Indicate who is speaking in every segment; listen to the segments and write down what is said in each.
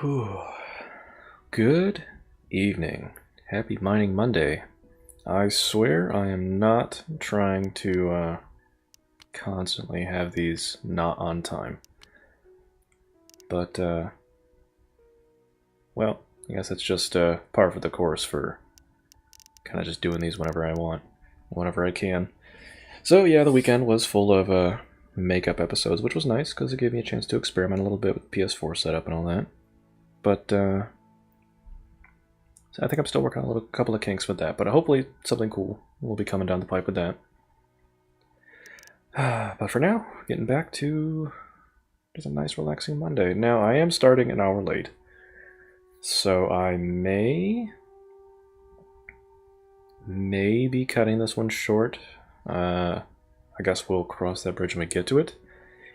Speaker 1: Whew. Good evening. Happy Mining Monday. I swear I am not trying to constantly have these not on time. But, well, I guess it's just par for the course for kind of just doing these whenever I want, whenever I can. So yeah, the weekend was full of makeup episodes, which was nice because it gave me a chance to experiment a little bit with PS4 setup and all that. But so I think I'm still working on a couple of kinks with that, but hopefully something cool will be coming down the pipe with that. But for now, getting back to just a nice relaxing Monday. Now, I am starting an hour late, so I may be cutting this one short. I guess we'll cross that bridge when we get to it.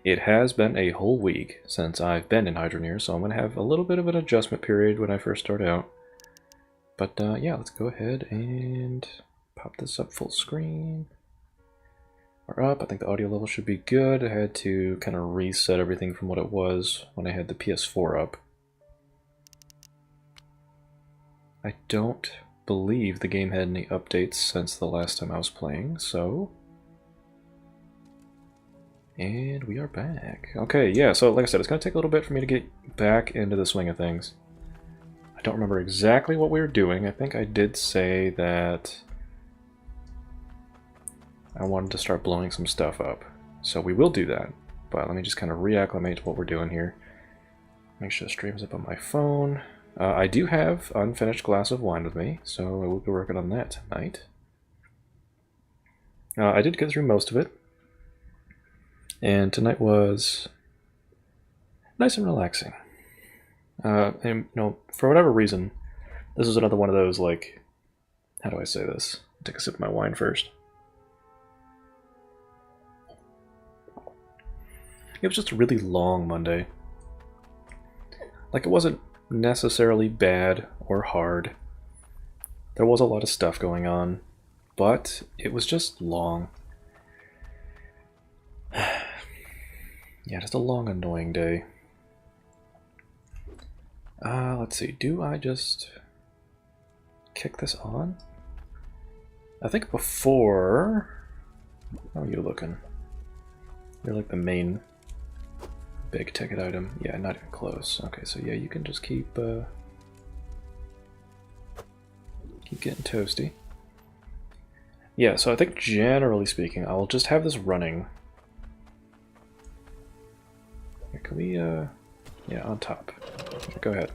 Speaker 1: It has been a whole week since I've been in Hydroneer, so I'm going to have a little bit of an adjustment period when I first start out. But yeah, let's go ahead and pop this up full screen. We're up. I think the audio level should be good. I had to kind of reset everything from what it was when I had the PS4 up. I don't believe the game had any updates since the last time I was playing, so... And we are back. Okay, yeah, so like I said, it's going to take a little bit for me to get back into the swing of things. I don't remember exactly what we were doing. I think I did say that I wanted to start blowing some stuff up. So we will do that, but let me just kind of reacclimate to what we're doing here. Make sure the stream's up on my phone. I do have unfinished glass of wine with me, so I will be working on that tonight. I did get through most of it. And tonight was nice and relaxing. And, you know, for whatever reason, this is another one of those, like, how do I say this? Take a sip of my wine first. It was just a really long Monday. Like, it wasn't necessarily bad or hard. There was a lot of stuff going on, but it was just long. Yeah, just a long, annoying day. Let's see, do I just kick this on? I think before... How are you looking? You're like the main big ticket item. Yeah, not even close. Okay, so yeah, you can just keep getting toasty. Yeah, so I think generally speaking, I'll just have this running. Here, can we, yeah, on top. Go ahead.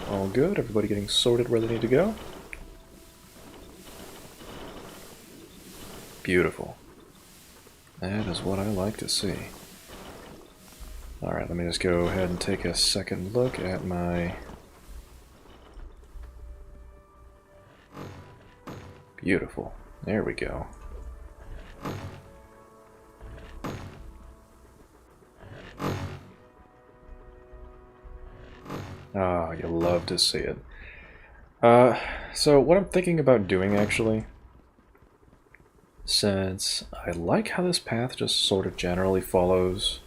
Speaker 1: All good, everybody getting sorted where they need to go. Beautiful. That is what I like to see. Alright, let me just go ahead and take a second look at my... Beautiful. There we go. Ah, you love to see it. So what I'm thinking about doing, actually, since I like how this path just sort of generally follows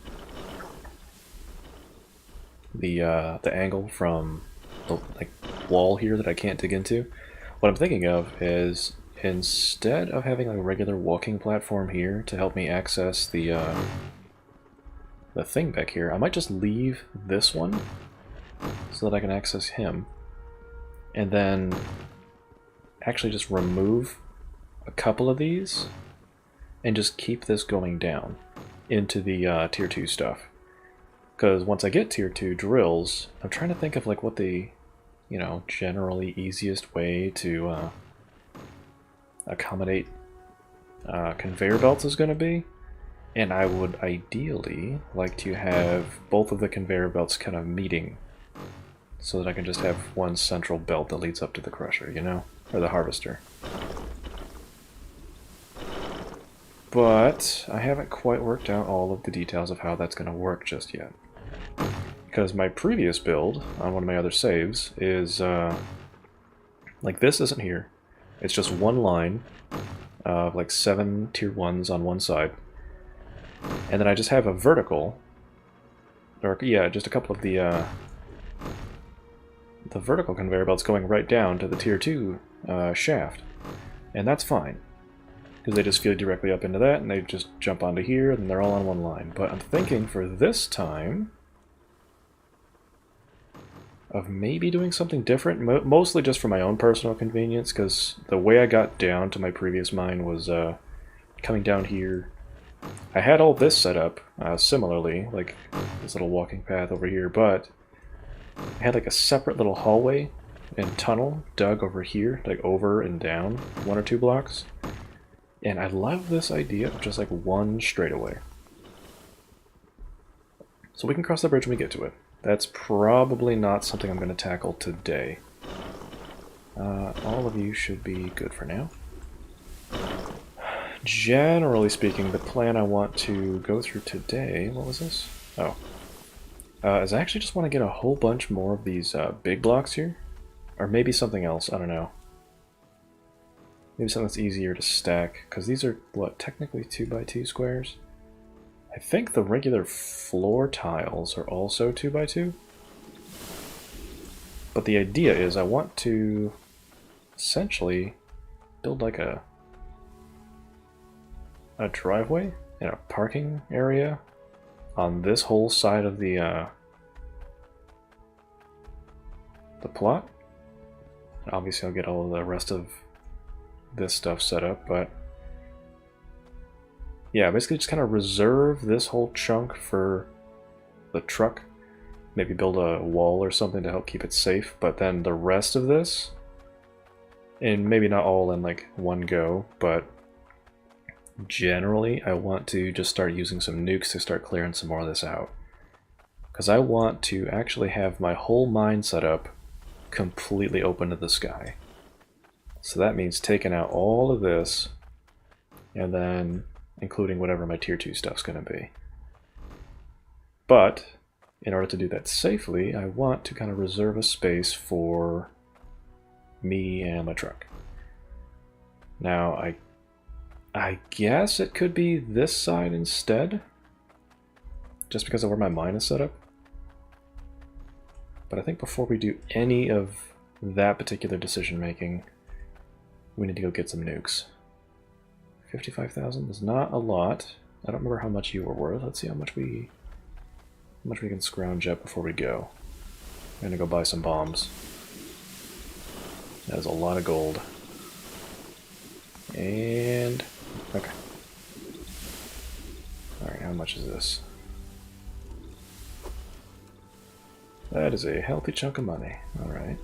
Speaker 1: the angle from the wall here that I can't dig into, what I'm thinking of is instead of having a regular walking platform here to help me access the thing back here, I might just leave this one so that I can access him, and then actually just remove a couple of these and just keep this going down into the tier 2 stuff. Because once I get tier 2 drills, I'm trying to think of like what the, you know, generally easiest way to accommodate conveyor belts is going to be. And I would ideally like to have both of the conveyor belts kind of meeting so that I can just have one central belt that leads up to the crusher, you know? Or the harvester. But I haven't quite worked out all of the details of how that's going to work just yet. Because my previous build on one of my other saves is, like this isn't here. It's just one line of like 7 tier 1s on one side. And then I just have a vertical, or yeah, just a couple of the vertical conveyor belts going right down to the tier 2 shaft. And that's fine, because they just feed directly up into that, and they just jump onto here, and they're all on one line. But I'm thinking for this time of maybe doing something different, mostly just for my own personal convenience, because the way I got down to my previous mine was coming down here. I had all this set up similarly, like this little walking path over here, but I had like a separate little hallway and tunnel dug over here, like over and down 1 or 2 blocks. And I love this idea of just like one straightaway. So we can cross the bridge when we get to it. That's probably not something I'm going to tackle today. All of you should be good for now. Generally speaking, the plan I want to go through today... What was this? Oh. Is I actually just want to get a whole bunch more of these big blocks here. Or maybe something else, I don't know. Maybe something that's easier to stack, because these are, what, technically 2x2 squares? I think the regular floor tiles are also 2x2. But the idea is I want to essentially build like a driveway and a parking area on this whole side of the plot. And obviously I'll get all of the rest of this stuff set up, but yeah, basically just kind of reserve this whole chunk for the truck. Maybe build a wall or something to help keep it safe, but then the rest of this, and maybe not all in like one go, but generally I want to just start using some nukes to start clearing some more of this out. Because I want to actually have my whole mine set up completely open to the sky. So that means taking out all of this, and then including whatever my tier 2 stuff's going to be. But in order to do that safely, I want to kind of reserve a space for me and my truck. Now, I guess it could be this side instead, just because of where my mine is set up. But I think before we do any of that particular decision making, we need to go get some nukes. 55,000 is not a lot. I don't remember how much you were worth. Let's see how much we can scrounge up before we go. I'm gonna go buy some bombs. That is a lot of gold. And okay. Alright, how much is this? That is a healthy chunk of money. Alright.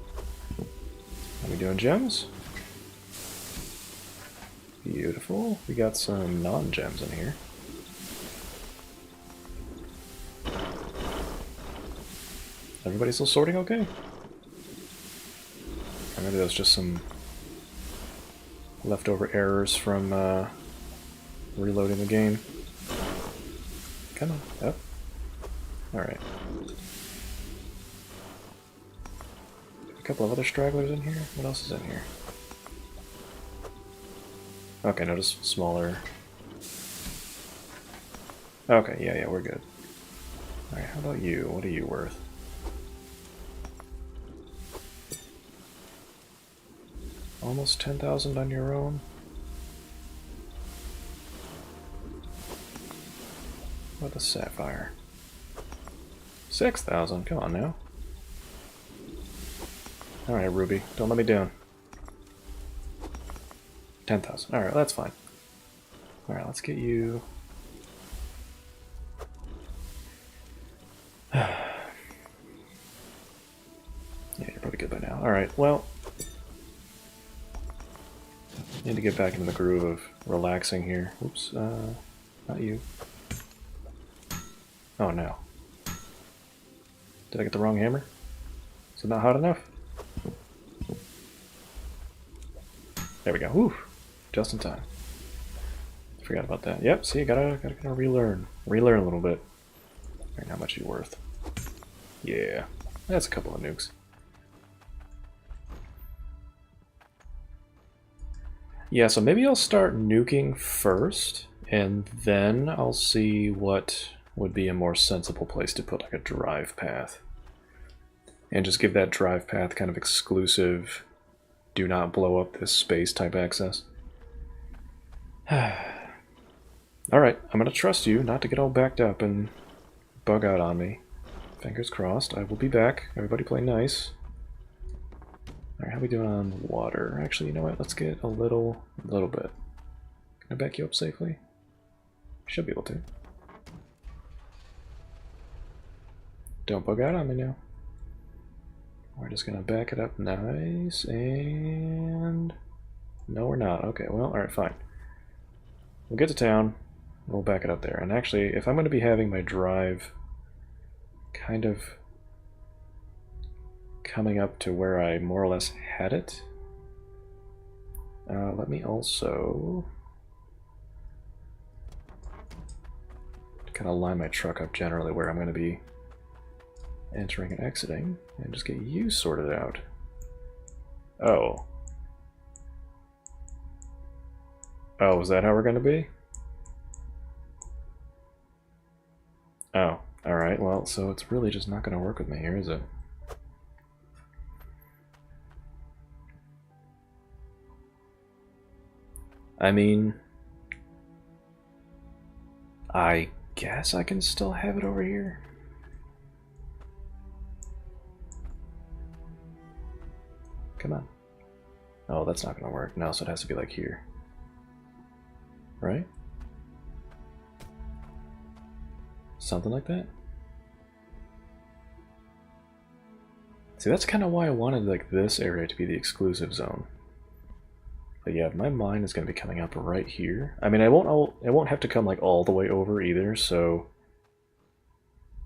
Speaker 1: Are we doing gems? Beautiful. We got some non-gems in here. Everybody still sorting okay? Or maybe that's just some leftover errors from reloading the game. Come on, up. Alright. A couple of other stragglers in here. What else is in here? Okay, no, just smaller. Okay, yeah, we're good. Alright, how about you? What are you worth? Almost 10,000 on your own? What a sapphire. 6,000, come on now. Alright, Ruby, don't let me down. 10,000, alright, that's fine. Alright, let's get you... Yeah, you're probably good by now. Alright, well... Need to get back into the groove of relaxing here. Oops, not you. Oh no. Did I get the wrong hammer? Is it not hot enough? There we go. Whew. Just in time. Forgot about that. Yep, see, gotta kind of relearn. Relearn a little bit. Alright, how much are you worth? Yeah. That's a couple of nukes. Yeah, so maybe I'll start nuking first, And then I'll see what would be a more sensible place to put like a drive path. And just give that drive path kind of exclusive, do not blow up this space type access. Alright, I'm going to trust you not to get all backed up and bug out on me. Fingers crossed, I will be back. Everybody play nice. Alright, how we doing on water? Actually, you know what? Let's get a little bit. Can I back you up safely? Should be able to. Don't bug out on me now. We're just gonna back it up nice, and... No, we're not. Okay, well, alright, fine. We'll get to town, we'll back it up there. And actually, if I'm going to be having my drive kind of coming up to where I more or less had it, let me also kind of line my truck up generally where I'm going to be entering and exiting, and just get you sorted out. Oh. Oh, is that how we're going to be? Oh, alright, well, so it's really just not going to work with me here, is it? I mean, I guess I can still have it over here. Come on. Oh, that's not going to work. No, so it has to be like here. Right? Something like that? See, that's kind of why I wanted like this area to be the exclusive zone. But yeah, my mine is going to be coming up right here. I mean, it won't have to come like all the way over either, so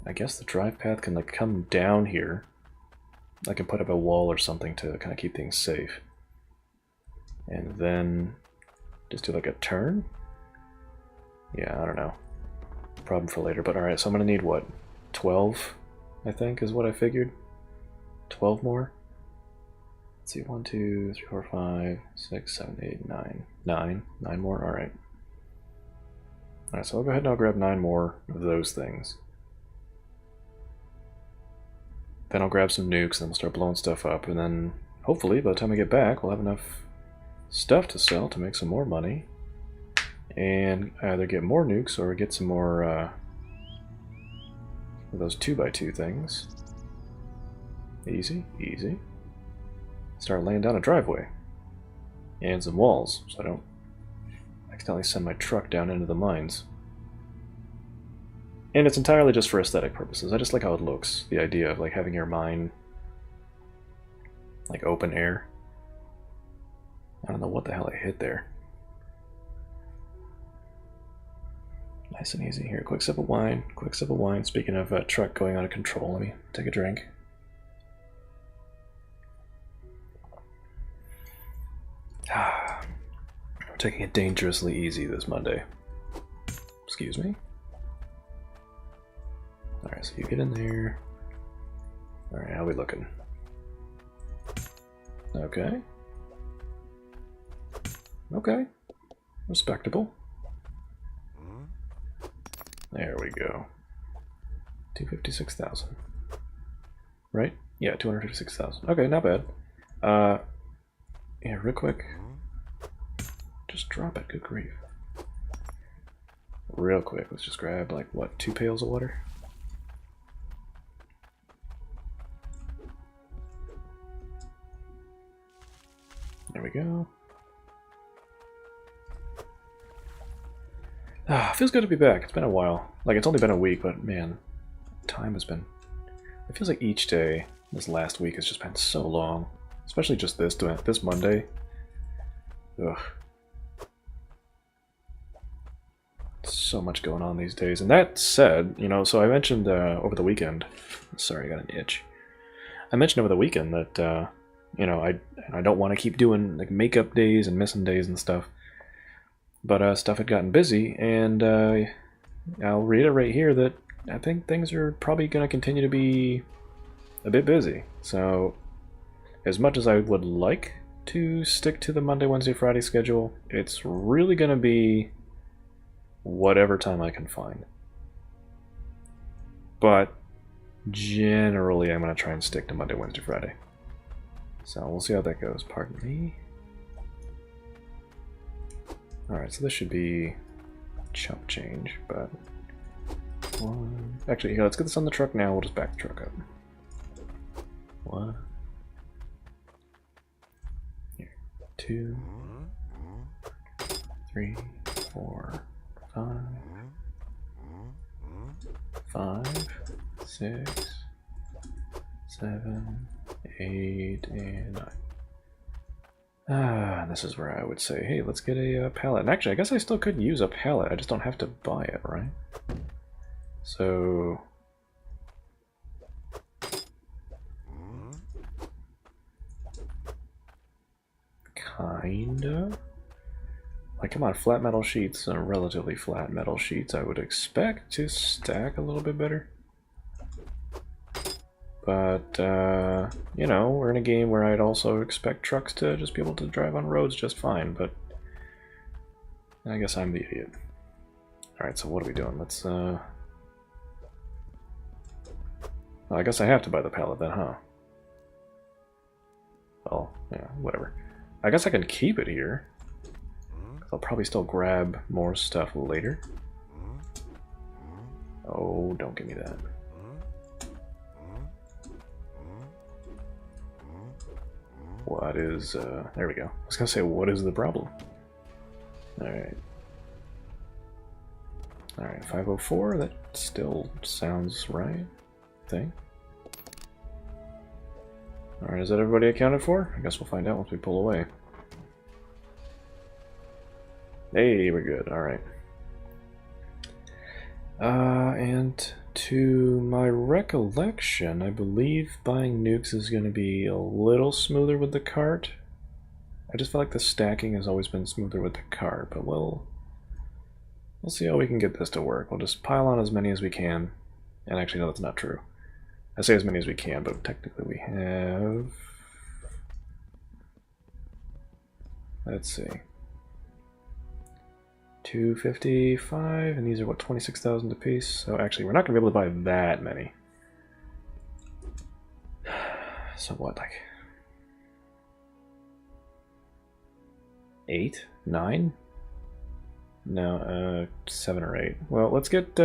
Speaker 1: I guess the drive path can like come down here. I can put up a wall or something to kind of keep things safe. And then just do like a turn? Yeah, I don't know. Problem for later, but alright, so I'm going to need what? 12, I think, is what I figured. 12 more? Let's see, 1, 2, 3, 4, 5, 6, 7, 8, 9. 9 more? Alright. Alright, so I'll go ahead and I'll grab 9 more of those things. Then I'll grab some nukes, and then we'll start blowing stuff up, and then hopefully by the time I get back we'll have enough stuff to sell to make some more money. And either get more nukes or get some more of those 2x2 things. Easy, easy. Start laying down a driveway. And some walls, so I don't accidentally send my truck down into the mines. And it's entirely just for aesthetic purposes. I just like how it looks. The idea of like having your mine like open air. I don't know what the hell I hit there. Nice and easy here. Quick sip of wine. Quick sip of wine. Speaking of truck going out of control, let me take a drink. We're taking it dangerously easy this Monday. Excuse me. Alright, so you get in there. Alright, how are we looking? Okay. Okay. Respectable. There we go. 256,000. Right? Yeah, 256,000. Okay, not bad. Yeah, real quick. Just drop it, good grief. Real quick, let's just grab, like, what, 2 pails of water? There we go. Feels good to be back. It's been a while. Like, it's only been a week, but man, time has been... It feels like each day this last week has just been so long. Especially just this Monday. Ugh. So much going on these days. And that said, you know, so I mentioned over the weekend... Sorry, I got an itch. I mentioned over the weekend that, you know, I don't want to keep doing, like, makeup days and missing days and stuff. But stuff had gotten busy, and I'll reiterate here that I think things are probably going to continue to be a bit busy. So, as much as I would like to stick to the Monday, Wednesday, Friday schedule, it's really going to be whatever time I can find. But generally, I'm going to try and stick to Monday, Wednesday, Friday. So we'll see how that goes. Pardon me. Alright, so this should be chump change, but... Actually, here, let's get this on the truck now. We'll just back the truck up. 1. Here. 2. 3, 4, 5. 5, 6, 7, 8, and 9. This is where I would say, hey, let's get a pallet. And actually, I guess I still could use a pallet. I just don't have to buy it, right? So... kinda? Like, come on, flat metal sheets, relatively flat metal sheets, I would expect to stack a little bit better. But, you know, we're in a game where I'd also expect trucks to just be able to drive on roads just fine, but I guess I'm the idiot. Alright, so what are we doing? Let's, well, I guess I have to buy the pallet then, huh? Well, yeah, whatever. I guess I can keep it here. I'll probably still grab more stuff later. Oh, don't give me that. What is, there we go. I was gonna say, what is the problem? Alright. Alright, 504, that still sounds right, I think. Alright, is that everybody accounted for? I guess we'll find out once we pull away. Hey, we're good, alright. And to my recollection, I believe buying nukes is going to be a little smoother with the cart. I just feel like the stacking has always been smoother with the cart, but we'll see how we can get this to work. We'll just pile on as many as we can. And actually, no, that's not true. I say as many as we can, but technically we have... let's see. 255, and these are what, 26,000 apiece? So actually, we're not going to be able to buy that many. So what, like 8, 9? No, 7 or 8. Well, let's get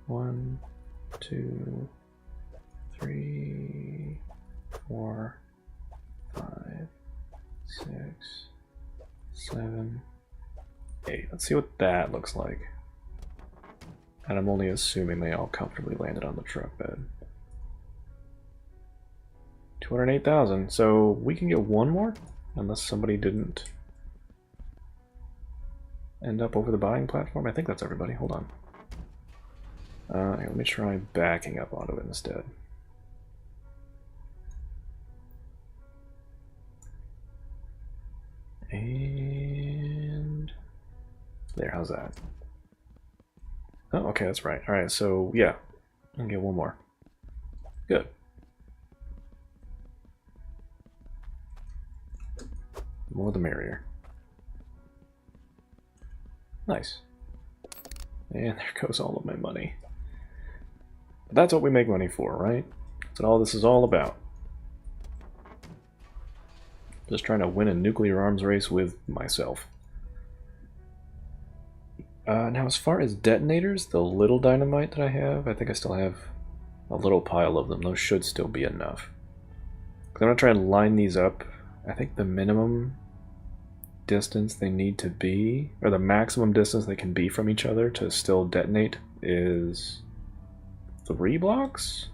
Speaker 1: 1, 2, 3, 4, 5, 6, 7, 8. Let's see what that looks like. And I'm only assuming they all comfortably landed on the truck bed. 208,000. So we can get one more, unless somebody didn't end up over the buying platform. I think that's everybody. Hold on. Here, let me try backing up onto it instead. And there, how's that? Oh, okay, that's right. Alright, so yeah, I can get one more. Good. The more the merrier. Nice. And there goes all of my money. But that's what we make money for, right? That's what all this is all about. Just trying to win a nuclear arms race with myself. Now, as far as detonators, the little dynamite that I have, I think I still have a little pile of them. Those should still be enough. I'm going to try and line these up. I think the minimum distance they need to be, or the maximum distance they can be from each other to still detonate is 3 blocks?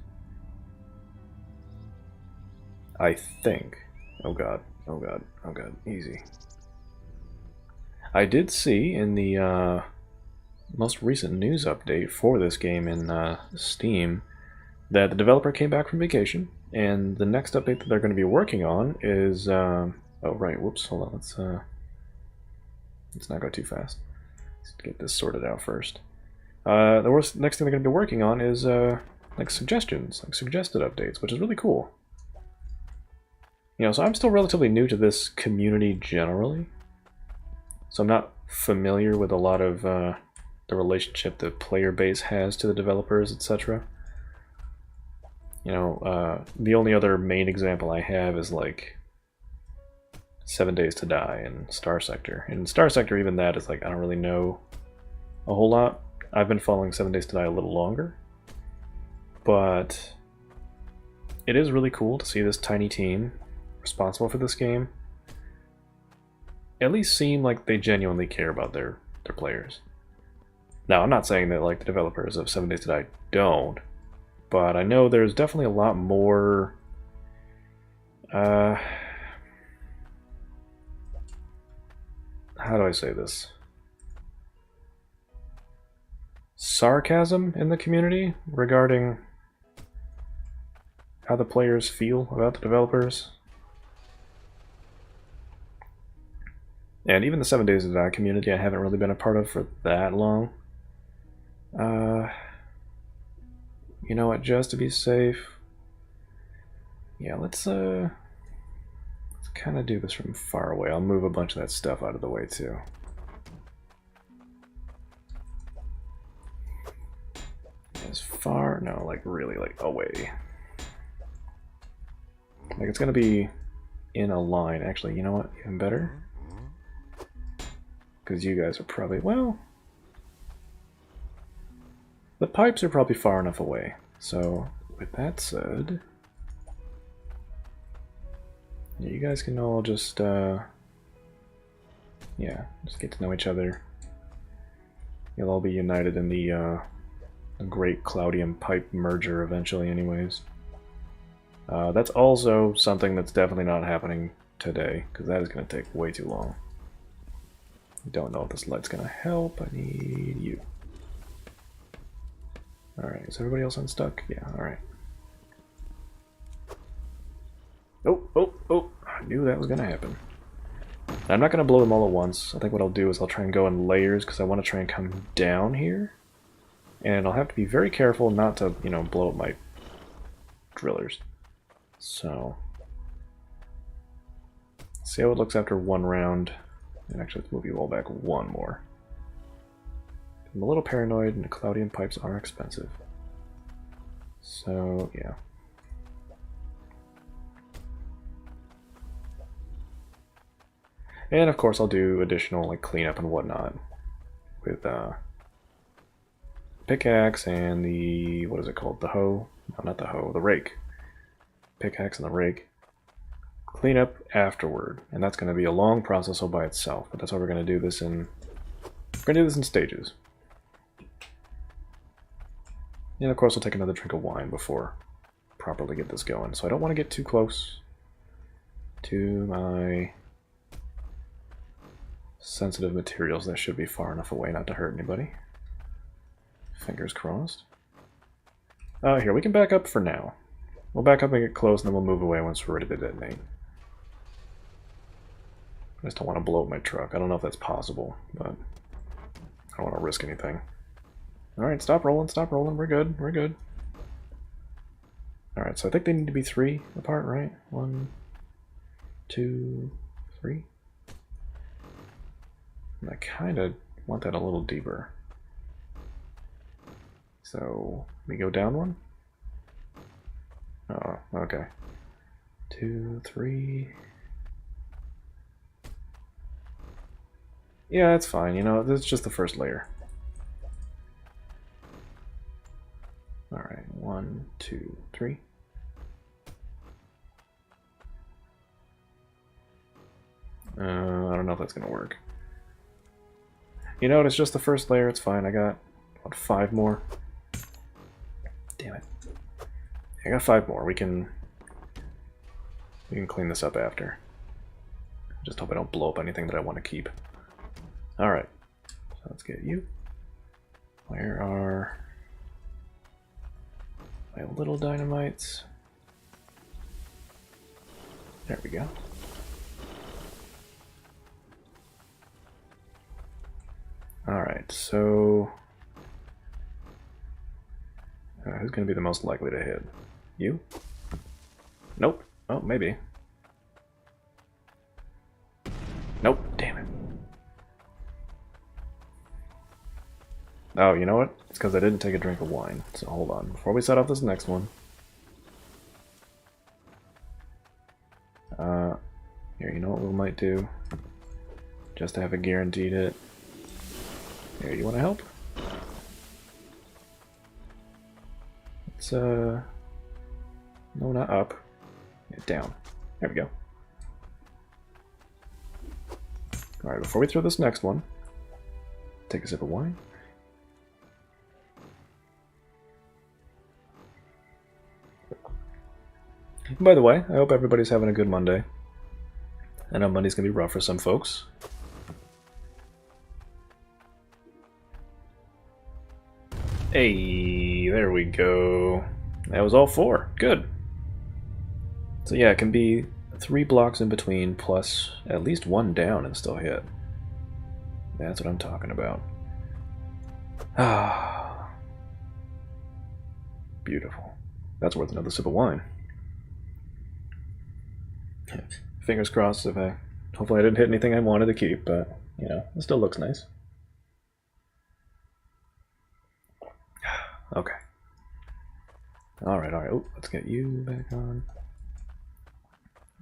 Speaker 1: I think. Oh god, oh god, oh god, easy. I did see in the most recent news update for this game in Steam that the developer came back from vacation, and the next update that they're going to be working on is oh right, whoops, hold on, let's not go too fast. Let's get this sorted out first. The next thing they're going to be working on is like suggestions, like suggested updates, which is really cool. You know, so I'm still relatively new to this community generally. so I'm not familiar with a lot of the relationship the player base has to the developers, etc. You know, the only other main example I have is like 7 Days to Die and Star Sector. In Star Sector, even that is like, I don't really know a whole lot. I've been following 7 Days to Die a little longer, but it is really cool to see this tiny team responsible for this game at least seem like they genuinely care about their players. Now, I'm not saying that like the developers of 7 Days to Die don't, but I know there's definitely a lot more how do I say this? Sarcasm in the community regarding how the players feel about the developers. And even the 7 Days to Die community I haven't really been a part of for that long. You know what, just to be safe, yeah, let's kind of do this from far away. I'll move a bunch of that stuff out of the way too. As far, no, like really like away. Like it's gonna be in a line. Actually, you know what, even better? Because you guys are probably, well, the pipes are probably far enough away. So with that said, yeah, you guys can all just yeah, just get to know each other. You'll all be united in the great Cloudium pipe merger eventually anyways. That's also something that's definitely not happening today, because that is going to take way too long. Don't know if this light's going to help. I need you. Alright, is everybody else unstuck? Yeah, alright. Oh, I knew that was going to happen. I'm not going to blow them all at once. I think what I'll do is I'll try and go in layers, because I want to try and come down here. And I'll have to be very careful not to, you know, blow up my drillers. So, see how it looks after one round. And actually, let's move you all back one more. I'm a little paranoid, and the Cloudium pipes are expensive. So, yeah. And of course, I'll do additional like cleanup and whatnot with pickaxe and the, what is it called? The hoe? No, not the hoe, the rake. Pickaxe and the rake. Clean up afterward, and that's going to be a long process all by itself, but that's why we're going to do this in, we're going to do this in stages. And of course, I'll take another drink of wine before properly get this going, so I don't want to get too close to my sensitive materials. That should be far enough away not to hurt anybody. Fingers crossed. Here, we can back up for now. We'll back up and get close, and then we'll move away once we're ready to detonate. I just don't want to blow up my truck. I don't know if that's possible, but I don't want to risk anything. Alright, stop rolling, we're good, we're good. Alright, so I think they need to be 3 apart, right? 1, 2, 3. And I kind of want that a little deeper. So, we go down 1? Oh, okay. 2, 3... Yeah, that's fine, you know, this is just the first layer. Alright, 1, 2, 3. I don't know if that's gonna work. You know what, it's just the first layer, it's fine. I got, what, 5 more? Damn it. I got 5 more. We can clean this up after. Just hope I don't blow up anything that I want to keep. Alright, so let's get you. Where are my little dynamites? There we go. Alright, so who's going to be the most likely to hit? You? Nope. Oh, maybe. Nope, damn it. Oh, you know what? It's because I didn't take a drink of wine. So hold on. Before we set off this next one. Here, you know what we might do? Just to have it guaranteed hit. Here, you want to help? It's, no, not up. Yeah, down. There we go. Alright, before we throw this next one, take a sip of wine. By the way, I hope everybody's having a good Monday. I know Monday's gonna be rough for some folks. Hey, there we go. That was all 4. Good. So yeah, it can be 3 blocks in between plus at least 1 down and still hit. That's what I'm talking about. Ah, beautiful. That's worth another sip of wine. Fingers crossed if I... Hopefully I didn't hit anything I wanted to keep, but, you know, it still looks nice. Okay. Alright, alright. Oh, let's get you back on.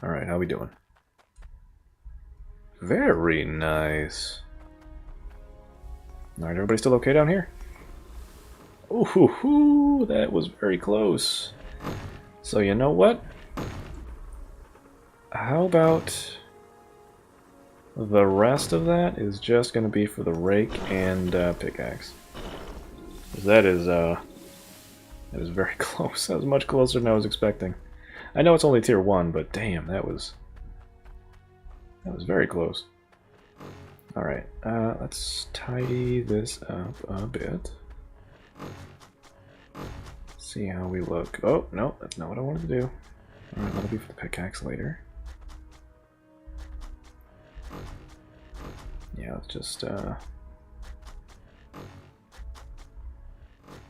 Speaker 1: Alright, how we doing? Very nice. Alright, everybody still okay down here? Ooh, that was very close. So you know what? How about the rest of that is just going to be for the rake and pickaxe. That is very close. That was much closer than I was expecting. I know it's only tier 1, but damn, that was very close. Alright, let's tidy this up a bit. See how we look. Oh, no, that's not what I wanted to do. Alright, that'll be for the pickaxe later. Yeah, let's just,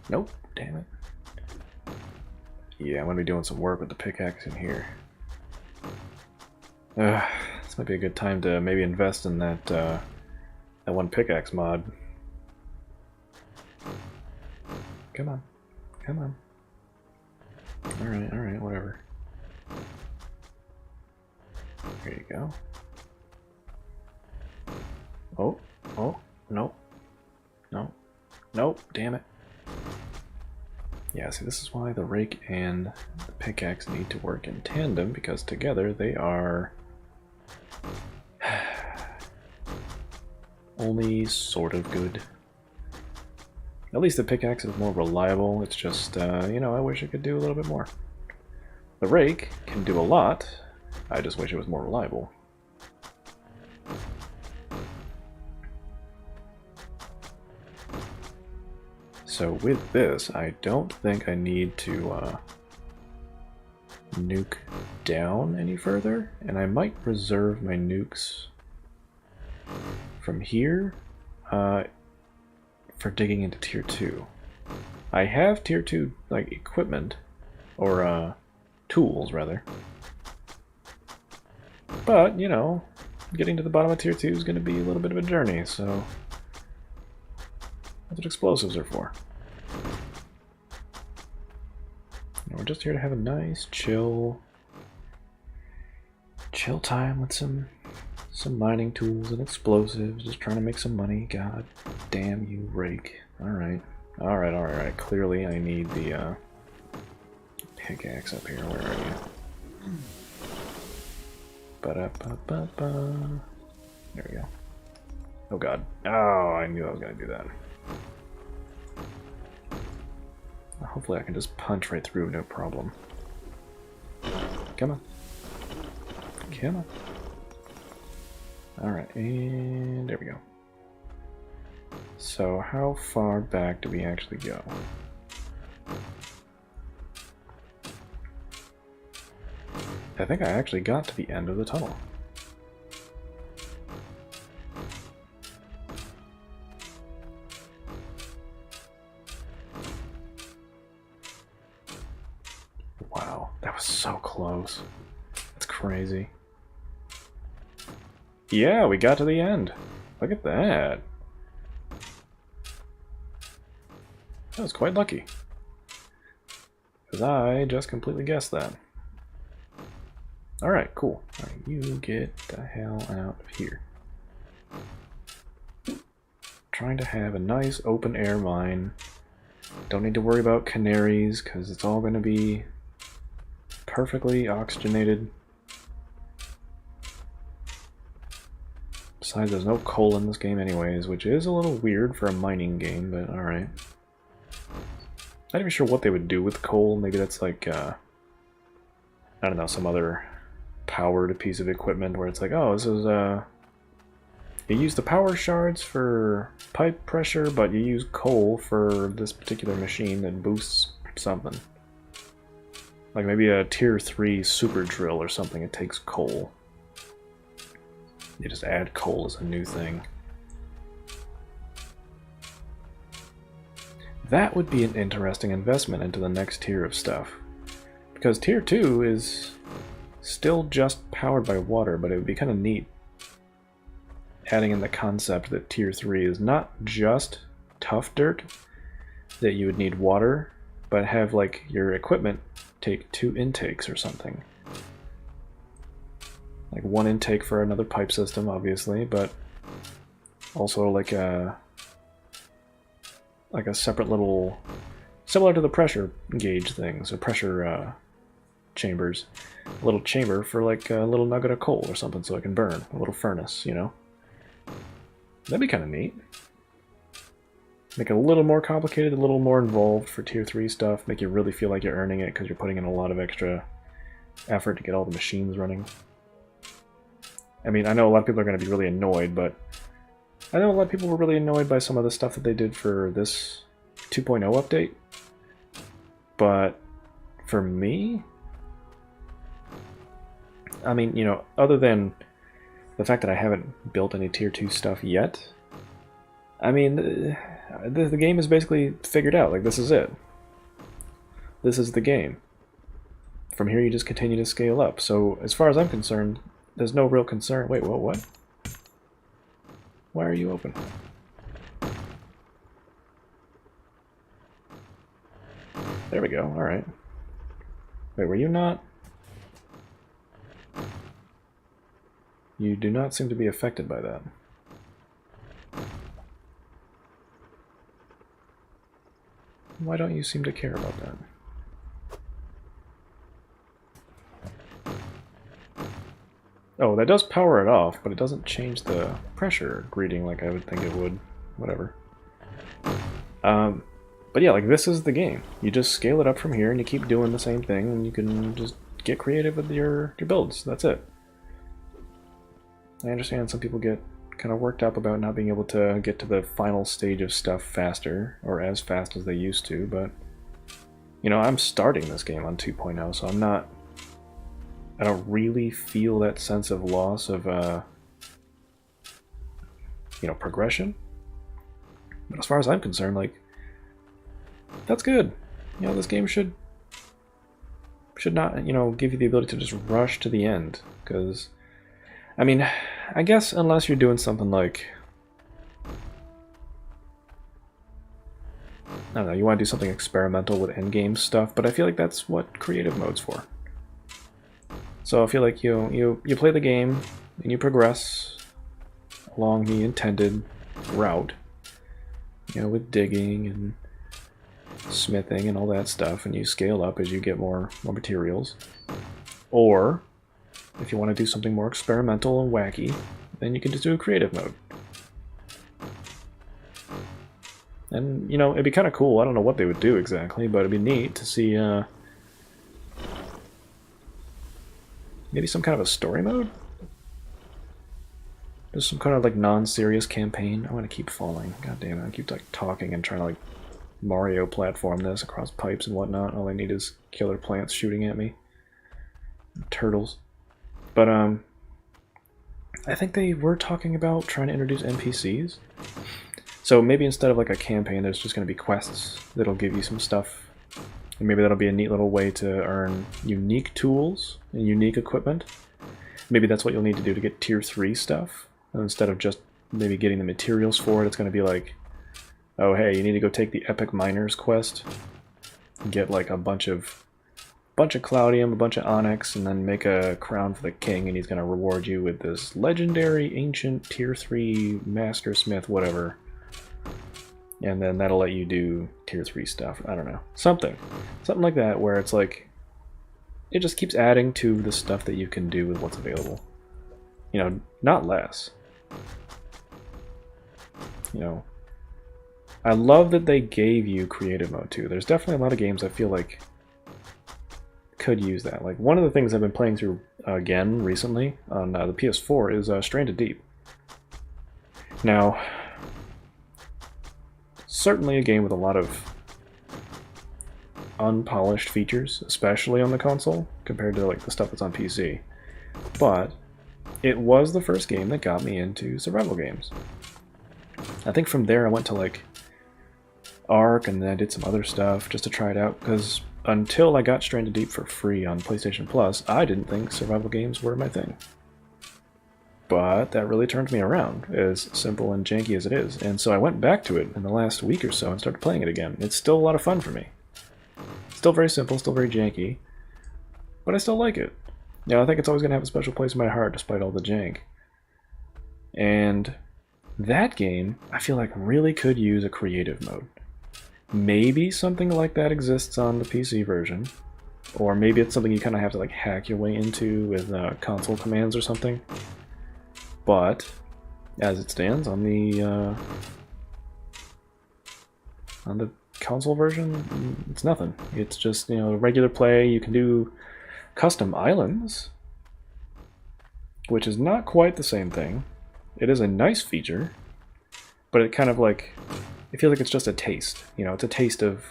Speaker 1: Nope, damn it. Yeah, I'm gonna be doing some work with the pickaxe in here. This might be a good time to maybe invest in that, that one pickaxe mod. Come on. Come on. Alright, whatever. There you go. Oh, no. No, damn it. Yeah, see, this is why the rake and the pickaxe need to work in tandem, because together they are only sort of good. At least the pickaxe is more reliable, it's just, you know, I wish it could do a little bit more. The rake can do a lot, I just wish it was more reliable. So with this, I don't think I need to nuke down any further, and I might reserve my nukes from here for digging into tier 2. I have tier 2 like equipment, or tools rather, but you know, getting to the bottom of tier 2 is going to be a little bit of a journey, so that's what explosives are for. And we're just here to have a nice chill time with some mining tools and explosives, just trying to make some money. God damn you, rake. Alright. Clearly I need the pickaxe up here. Where are you? Ba-da-ba-ba-ba. There we go. Oh god. Oh, I knew I was gonna do that. Hopefully I can just punch right through, no problem. Come on. Come on. Alright, and there we go. So how far back do we actually go? I think I actually got to the end of the tunnel. Wow, that was so close. That's crazy. Yeah, we got to the end. Look at that. I was quite lucky. Because I just completely guessed that. Alright, cool. Alright, you get the hell out of here. Trying to have a nice open air mine. Don't need to worry about canaries because it's all going to be perfectly oxygenated. Besides, there's no coal in this game anyways, which is a little weird for a mining game, but alright. Not even sure what they would do with coal. Maybe that's like, I don't know, some other powered piece of equipment where it's like, oh, this is, you use the power shards for pipe pressure, but you use coal for this particular machine that boosts something. Like maybe a tier 3 super drill or something, it takes coal. You just add coal as a new thing. That would be an interesting investment into the next tier of stuff. Because tier 2 is still just powered by water, but it would be kind of neat adding in the concept that tier 3 is not just tough dirt, that you would need water, but have like your equipment take 2 intakes or something. Like 1 intake for another pipe system, obviously, but also like a separate little, similar to the pressure gauge things, so pressure chambers, a little chamber for like a little nugget of coal or something so it can burn, a little furnace, you know? That'd be kind of neat. Make it a little more complicated, a little more involved for tier 3 stuff, make you really feel like you're earning it because you're putting in a lot of extra effort to get all the machines running. I mean, I know a lot of people are going to be really annoyed, but I know a lot of people were really annoyed by some of the stuff that they did for this 2.0 update. But for me, I mean, you know, other than the fact that I haven't built any tier 2 stuff yet, I mean, the game is basically figured out. Like, this is it. This is the game. From here, you just continue to scale up. So, as far as I'm concerned, there's no real concern. Wait, what? Why are you open? There we go, alright. Wait, were you not? You do not seem to be affected by that. Why don't you seem to care about that? Oh, that does power it off, but it doesn't change the pressure reading like I would think it would. Whatever. But yeah, like this is the game. You just scale it up from here and you keep doing the same thing and you can just get creative with your builds. That's it. I understand some people get kind of worked up about not being able to get to the final stage of stuff faster, or as fast as they used to, but you know, I'm starting this game on 2.0, so I don't really feel that sense of loss of, you know, progression. But as far as I'm concerned, like, that's good. You know, this game should not, you know, give you the ability to just rush to the end. Because, I mean, I guess unless you're doing something like, I don't know, you want to do something experimental with endgame stuff, but I feel like that's what creative mode's for. So I feel like you play the game and you progress along the intended route, you know, with digging and smithing and all that stuff, and you scale up as you get more materials. Or if you want to do something more experimental and wacky, then you can just do a creative mode. And you know, it'd be kind of cool. I don't know what they would do exactly, but it'd be neat to see maybe some kind of a story mode? Just some kind of like non-serious campaign. I want to keep falling. God damn it, I keep like talking and trying to like Mario platform this across pipes and whatnot. All I need is killer plants shooting at me. Turtles. But I think they were talking about trying to introduce NPCs. So maybe instead of like a campaign, there's just going to be quests that'll give you some stuff. And maybe that'll be a neat little way to earn unique tools and unique equipment. Maybe that's what you'll need to do to get tier 3 stuff. And instead of just maybe getting the materials for it, it's going to be like, oh hey, you need to go take the Epic Miners quest, get like a bunch of Cloudium, a bunch of Onyx, and then make a crown for the king, and he's going to reward you with this legendary ancient tier 3 master smith whatever. And then that'll let you do tier 3 stuff. I don't know. Something like that, where it's like it just keeps adding to the stuff that you can do with what's available. You know, not less. You know, I love that they gave you creative mode too. There's definitely a lot of games I feel like could use that. Like one of the things I've been playing through again recently on the PS4 is Stranded Deep. Now, certainly a game with a lot of unpolished features, especially on the console, compared to like the stuff that's on PC. But it was the first game that got me into survival games. I think from there I went to like Ark, and then I did some other stuff just to try it out, because until I got Stranded Deep for free on PlayStation Plus, I didn't think survival games were my thing. But that really turned me around, as simple and janky as it is. And so I went back to it in the last week or so and started playing it again. It's still a lot of fun for me. Still very simple, still very janky, but I still like it. You know, I think it's always going to have a special place in my heart despite all the jank. And that game, I feel like, really could use a creative mode. Maybe something like that exists on the PC version, or maybe it's something you kind of have to like hack your way into with console commands or something. But as it stands on the console version, it's nothing. It's just, you know, regular play. You can do custom islands, which is not quite the same thing. It is a nice feature, but it kind of like, I feel like it's just a taste. You know, it's a taste of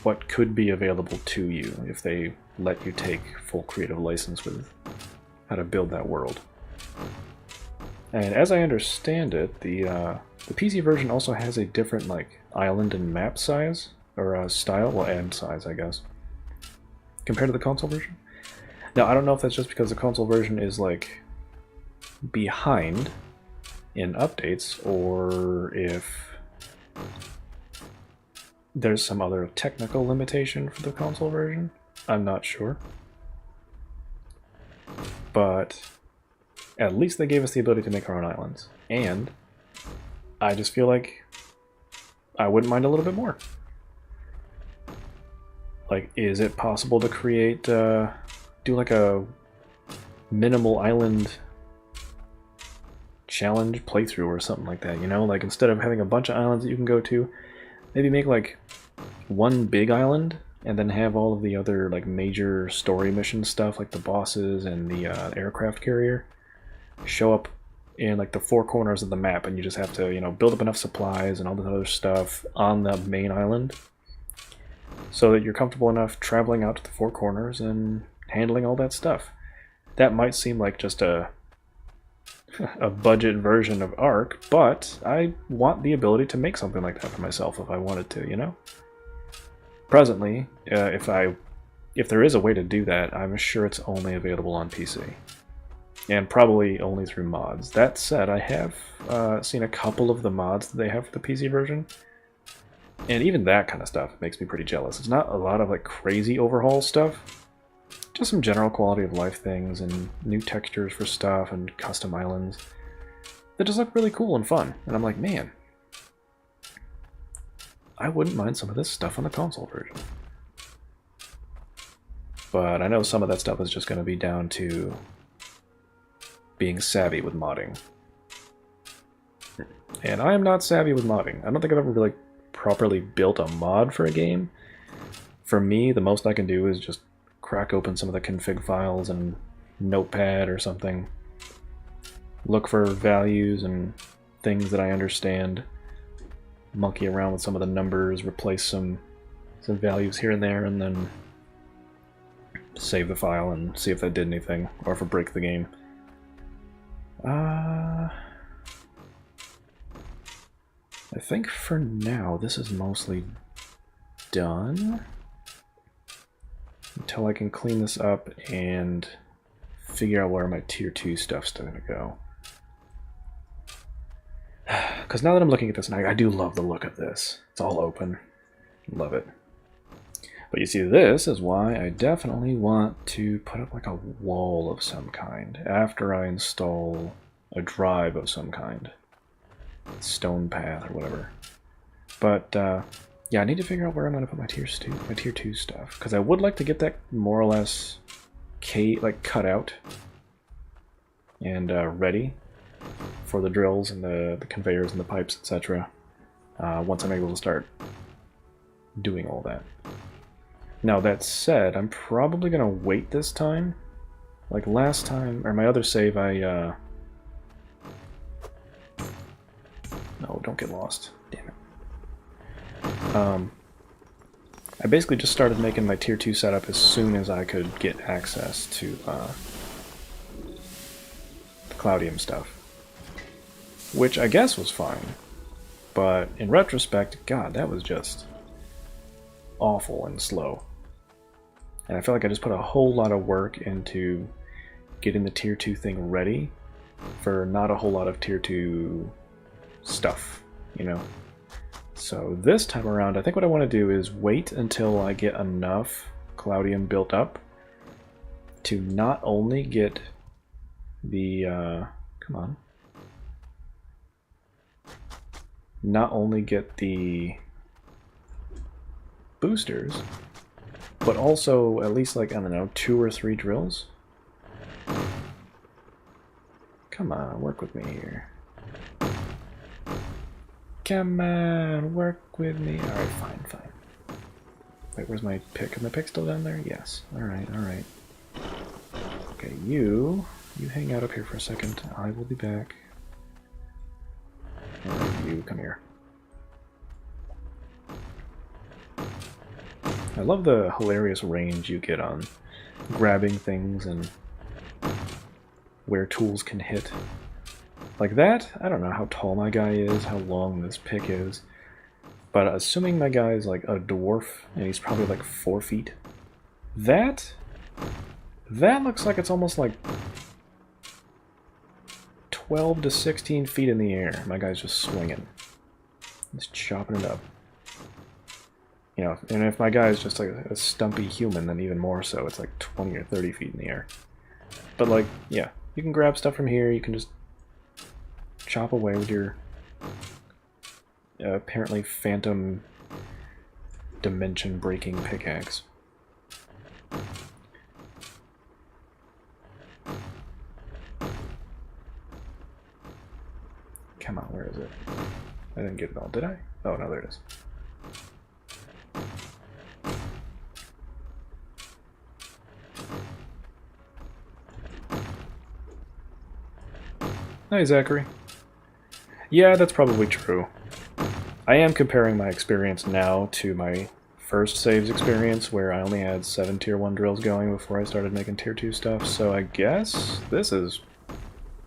Speaker 1: what could be available to you if they let you take full creative license with how to build that world. And as I understand it, the PC version also has a different like island and map size, or style, well, and size, I guess, compared to the console version. Now, I don't know if that's just because the console version is like behind in updates, or if there's some other technical limitation for the console version. I'm not sure. But at least they gave us the ability to make our own islands. And I just feel like I wouldn't mind a little bit more. Like, is it possible to create, do like a minimal island challenge playthrough or something like that, you know? Like, instead of having a bunch of islands that you can go to, maybe make like one big island and then have all of the other like major story mission stuff, like the bosses and the aircraft carrier, show up in like the four corners of the map, and you just have to, you know, build up enough supplies and all this other stuff on the main island so that you're comfortable enough traveling out to the four corners and handling all that stuff. That might seem like just a budget version of Ark, but I want the ability to make something like that for myself if I wanted to, you know? Presently, if there is a way to do that, I'm sure it's only available on PC. And probably only through mods. That said, I have seen a couple of the mods that they have for the PC version, and even that kind of stuff makes me pretty jealous. It's not a lot of like crazy overhaul stuff, just some general quality of life things and new textures for stuff and custom islands that just look really cool and fun. And I'm like, man, I wouldn't mind some of this stuff on the console version. But I know some of that stuff is just going to be down to being savvy with modding. And I am not savvy with modding. I don't think I've ever really properly built a mod for a game. For me, the most I can do is just crack open some of the config files and Notepad or something, look for values and things that I understand, monkey around with some of the numbers, replace some values here and there, and then save the file and see if that did anything, or if it breaks the game. I think for now this is mostly done until I can clean this up and figure out where my tier 2 stuff's going to go. because now that I'm looking at this, and I do love the look of this. It's all open. Love it. But you see, this is why I definitely want to put up like a wall of some kind after I install a drive of some kind. Stone path or whatever. But yeah, I need to figure out where I'm going to put my tier 2 stuff, because I would like to get that more or less cut out and ready for the drills and the conveyors and the pipes, etc. Once I'm able to start doing all that. Now that said, I'm probably going to wait this time. Like last time, or my other save, no, don't get lost. Damn it. I basically just started making my tier 2 setup as soon as I could get access to the Cloudium stuff. Which I guess was fine. But in retrospect, God, that was just awful and slow. And I feel like I just put a whole lot of work into getting the tier 2 thing ready for not a whole lot of tier 2 stuff, you know? So this time around, I think what I want to do is wait until I get enough Cloudium built up to not only get the, not only get the boosters, but also at least like, I don't know, 2 or 3 drills? Come on, work with me here. Come on, work with me. Alright, fine. Wait, where's my pick? Is my pick still down there? Yes. Alright. Okay, you hang out up here for a second. I will be back. And you come here. I love the hilarious range you get on grabbing things and where tools can hit. Like that, I don't know how tall my guy is, how long this pick is, but assuming my guy is like a dwarf and he's probably like 4 feet, that looks like it's almost like 12 to 16 feet in the air. My guy's just swinging. He's chopping it up. You know, and if my guy is just like a stumpy human, then even more so. It's like 20 or 30 feet in the air. But like, yeah, you can grab stuff from here, you can just chop away with your apparently phantom dimension breaking pickaxe. Come on, where is it? I didn't get it all, did I? Oh, no, there it is. Hi, Zachary. Yeah, that's probably true. I am comparing my experience now to my first saves experience, where I only had 7 tier 1 drills going before I started making tier 2 stuff, so I guess this is...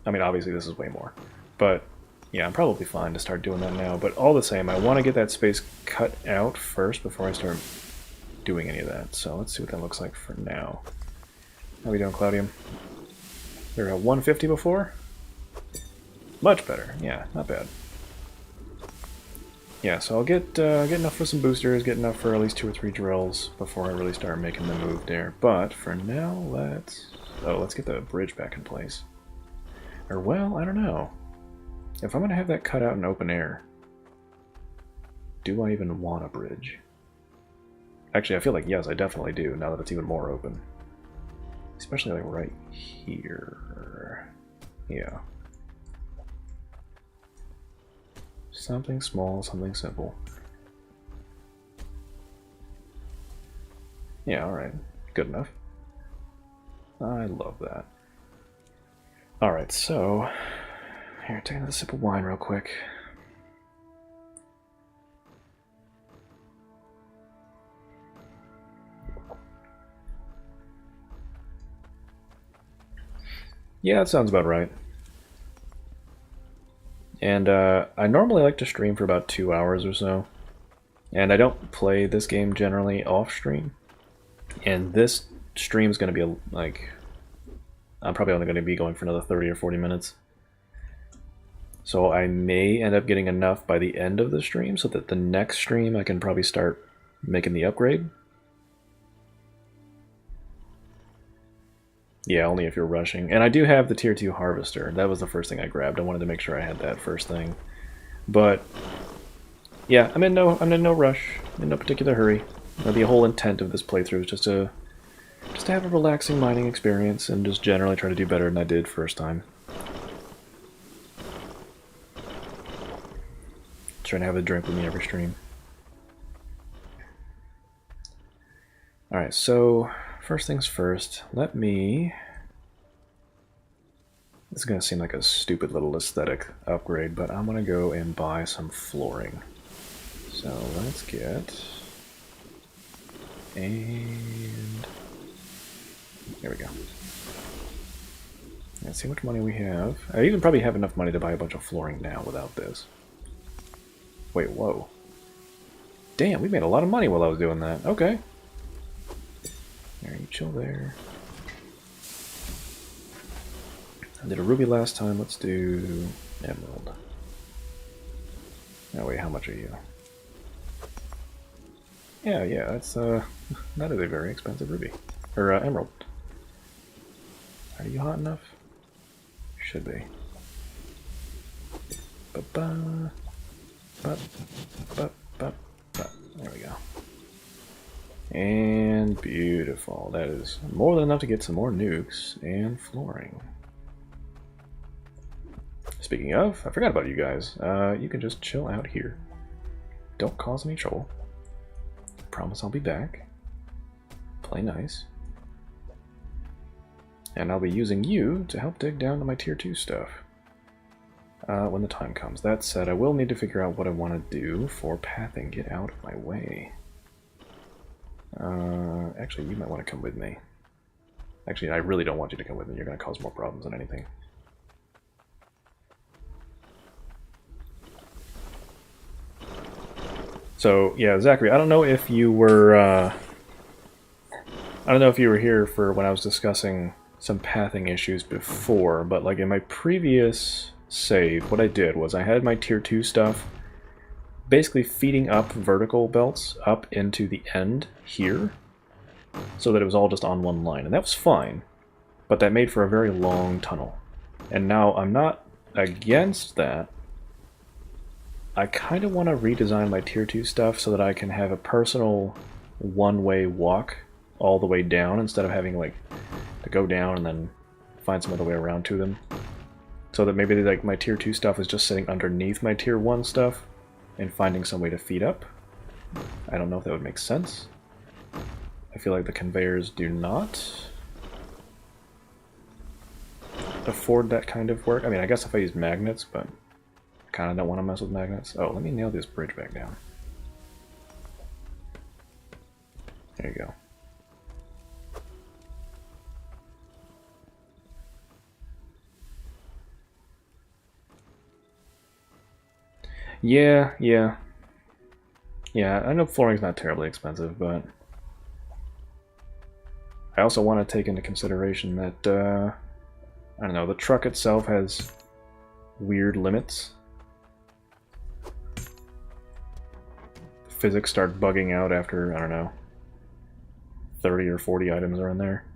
Speaker 1: I mean, obviously this is way more. But, yeah, I'm probably fine to start doing that now. But all the same, I want to get that space cut out first before I start doing any of that. So let's see what that looks like for now. How are we doing, Cloudium? We were at 150 before? Much better. Yeah, not bad. Yeah, so I'll get enough for some boosters, get enough for at least 2 or 3 drills before I really start making the move there. But for now, let's get the bridge back in place. Or, well, I don't know. If I'm going to have that cut out in open air, do I even want a bridge? Actually, I feel like, yes, I definitely do, now that it's even more open. Especially, like, right here. Yeah. Something small, something simple. Yeah, alright. Good enough. I love that. Alright, so... Here, take another sip of wine real quick. Yeah, that sounds about right. And I normally like to stream for about 2 hours or so. And I don't play this game generally off stream. And this stream is going to be like... I'm probably only going to be going for another 30 or 40 minutes. So I may end up getting enough by the end of the stream so that the next stream I can probably start making the upgrade. Yeah, only if you're rushing. And I do have the tier 2 harvester. That was the first thing I grabbed. I wanted to make sure I had that first thing. But yeah, I'm in no rush, in no particular hurry. The whole intent of this playthrough is just to have a relaxing mining experience and just generally try to do better than I did first time. Trying to have a drink with me every stream. Alright, so first things first, let me... This is going to seem like a stupid little aesthetic upgrade, but I'm going to go and buy some flooring. So let's get... And... There we go. Let's see how much money we have. I even probably have enough money to buy a bunch of flooring now without this. Wait, whoa. Damn, we made a lot of money while I was doing that. Okay. There, you chill there. I did a ruby last time. Let's do emerald. Oh wait, how much are you? Yeah, that's that is a very expensive ruby. Or emerald. Are you hot enough? Should be. Ba-ba. There we go. And beautiful. That is more than enough to get some more nukes and flooring. Speaking of, I forgot about you guys. You can just chill out here. Don't cause any trouble. Promise I'll be back. Play nice. And I'll be using you to help dig down to my tier 2 stuff. When the time comes. That said, I will need to figure out what I want to do for pathing. Get out of my way. Actually, you might want to come with me. Actually, I really don't want you to come with me. You're going to cause more problems than anything. So, yeah, Zachary, I don't know if you were... I don't know if you were here for when I was discussing some pathing issues before, but like in my previous save, what I did was I had my tier 2 stuff basically feeding up vertical belts up into the end here so that it was all just on one line, and that was fine, but that made for a very long tunnel. And now I'm not against that. I kind of want to redesign my tier 2 stuff so that I can have a personal one-way walk all the way down instead of having like to go down and then find some other way around to them. So that maybe like my tier 2 stuff is just sitting underneath my tier 1 stuff and finding some way to feed up. I don't know if that would make sense. I feel like the conveyors do not afford that kind of work. I mean, I guess if I use magnets, but I kind of don't want to mess with magnets. Oh, let me nail this bridge back down. There you go. Yeah. I know flooring's not terribly expensive, but I also want to take into consideration that, I don't know, the truck itself has weird limits. Physics start bugging out after, I don't know, 30 or 40 items are in there.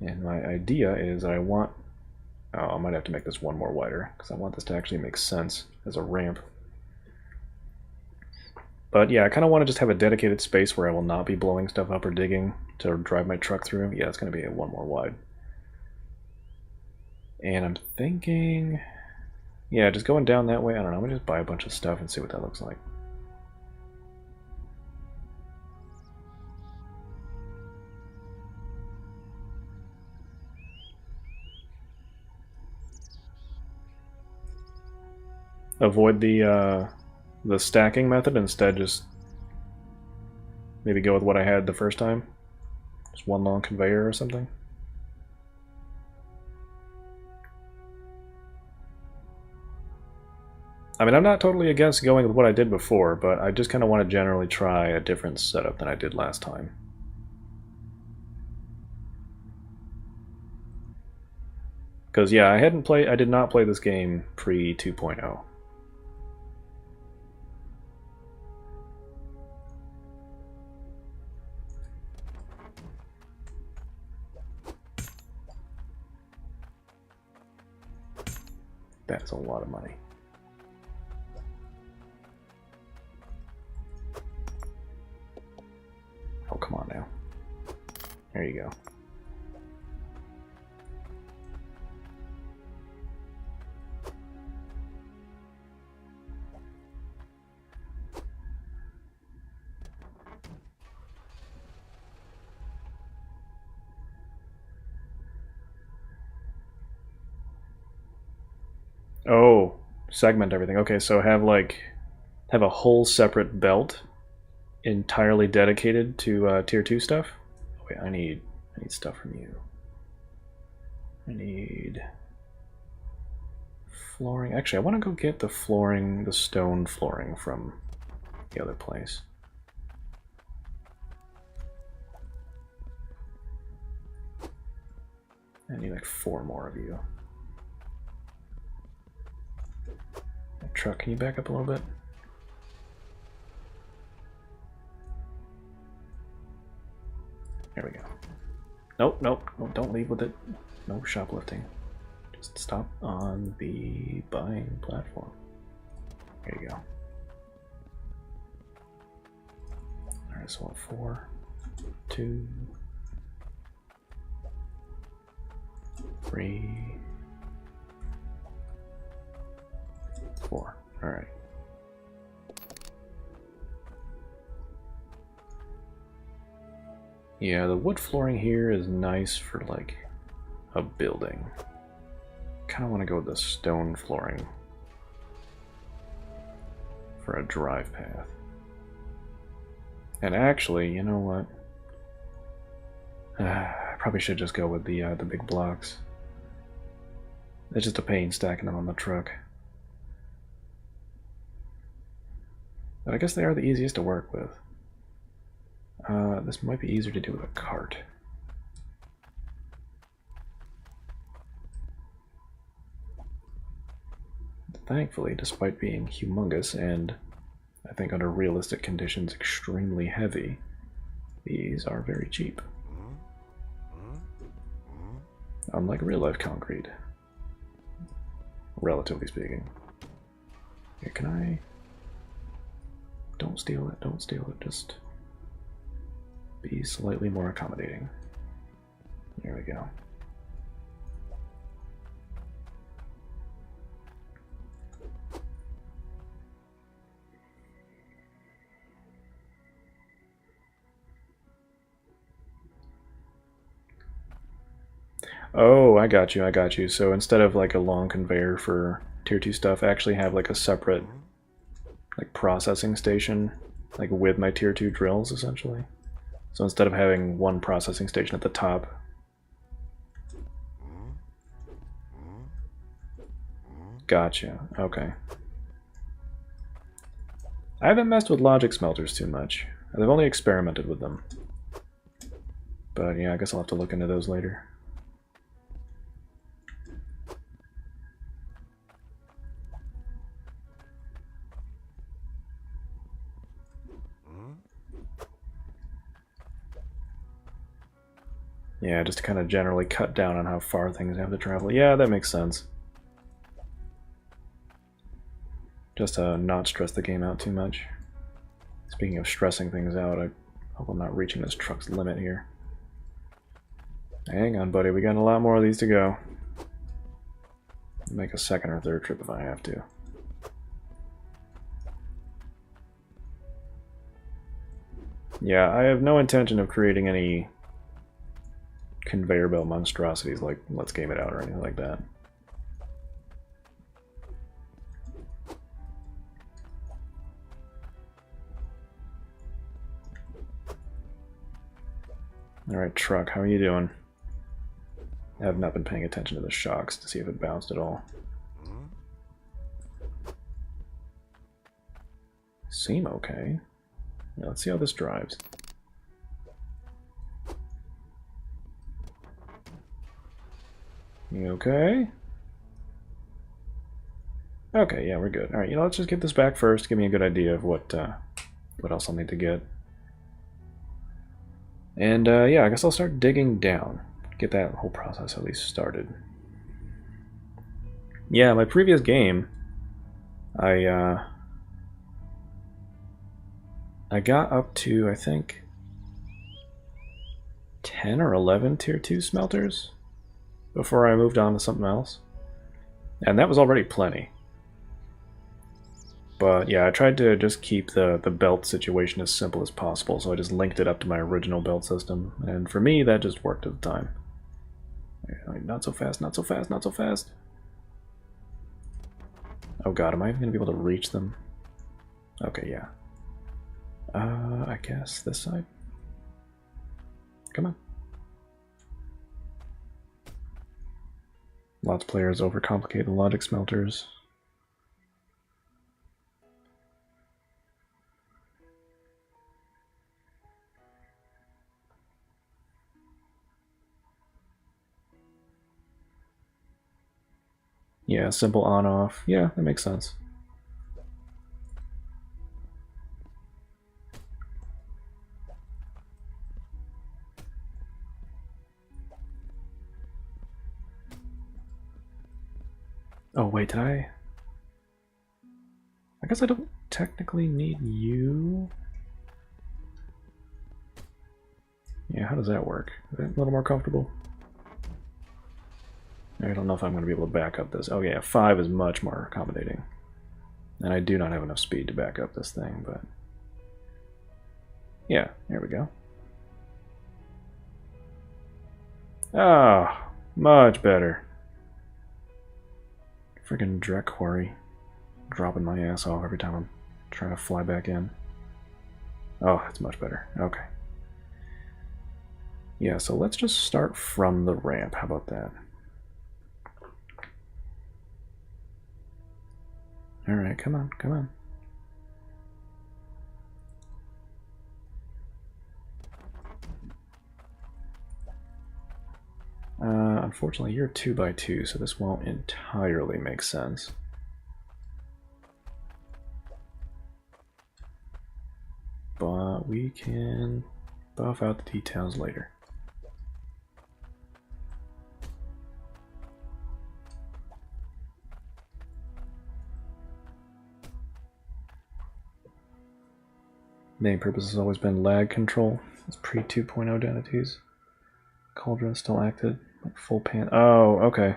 Speaker 1: And my idea is that I want... Oh, I might have to make this one more wider, because I want this to actually make sense as a ramp. But yeah, I kind of want to just have a dedicated space where I will not be blowing stuff up or digging to drive my truck through. Yeah, it's going to be one more wide. And I'm thinking... Yeah, just going down that way, I don't know, I'm going to just buy a bunch of stuff and see what that looks like. Avoid the stacking method, instead just maybe go with what I had the first time. Just one long conveyor or something. I mean, I'm not totally against going with what I did before, but I just kind of want to generally try a different setup than I did last time. Because yeah, I did not play this game pre 2.0. That is a lot of money. Oh, come on now. There you go. Oh, segment everything. Okay, so have a whole separate belt entirely dedicated to tier 2 stuff. Wait, I need stuff from you. I need flooring. Actually, I want to go get the flooring, the stone flooring from the other place. I need like 4 more of you. Truck, can you back up a little bit? There we go. Nope, nope, don't leave with it. No shoplifting. Just stop on the buying platform. There you go. Alright, so 4, 2, 3, 4. Alright. Yeah, the wood flooring here is nice for like a building. Kind of want to go with the stone flooring for a drive path. And actually, you know what? I probably should just go with the big blocks. It's just a pain stacking them on the truck. But I guess they are the easiest to work with. This might be easier to do with a cart. Thankfully, despite being humongous and, I think under realistic conditions, extremely heavy, these are very cheap. Unlike real-life concrete. Relatively speaking. Here, can I... Don't steal it, don't steal it, just be slightly more accommodating. There we go. Oh, I got you, I got you. So instead of like a long conveyor for tier 2 stuff, I actually have like a separate like processing station, like with my tier 2 drills essentially. So instead of having one processing station at the top, gotcha, okay. I haven't messed with logic smelters too much. I've only experimented with them. But yeah, I guess I'll have to look into those later. Yeah, just to kind of generally cut down on how far things have to travel. Yeah, that makes sense. Just to not stress the game out too much. Speaking of stressing things out, I hope I'm not reaching this truck's limit here. Hang on, buddy, we got a lot more of these to go. I'll make a second or third trip if I have to. Yeah, I have no intention of creating any conveyor belt monstrosities like Let's Game It Out or anything like that. Alright, truck, how are you doing? I have not been paying attention to the shocks to see if it bounced at all. Seem okay. Yeah, let's see how this drives. You okay? Okay, yeah, we're good. Alright, you know, let's just get this back first, give me a good idea of what else I'll need to get. And yeah, I guess I'll start digging down. Get that whole process at least started. Yeah, my previous game, I got up to, I think, 10 or 11 tier 2 smelters before I moved on to something else. And that was already plenty. But yeah, I tried to just keep the belt situation as simple as possible, so I just linked it up to my original belt system. And for me, that just worked at the time. Not so fast, not so fast, not so fast. Oh god, am I even going to be able to reach them? Okay, yeah. I guess this side? Come on. Lots of players overcomplicate the logic smelters. Yeah, simple on-off. Yeah, that makes sense. Oh, wait, did I guess I don't technically need you. Yeah, how does that work? Is that a little more comfortable? I don't know if I'm going to be able to back up this. Oh yeah, 5 is much more accommodating. And I do not have enough speed to back up this thing, but... yeah, there we go. Ah, much better. Freaking Drek Quarry. Dropping my ass off every time I'm trying to fly back in. Oh, that's much better. Okay. Yeah, so let's just start from the ramp. How about that? Alright, come on, come on. Unfortunately, you're 2x2, so this won't entirely make sense. But we can buff out the details later. Main purpose has always been lag control. It's pre 2.0 identities. Cauldron still acted. Like full pan. Oh, okay.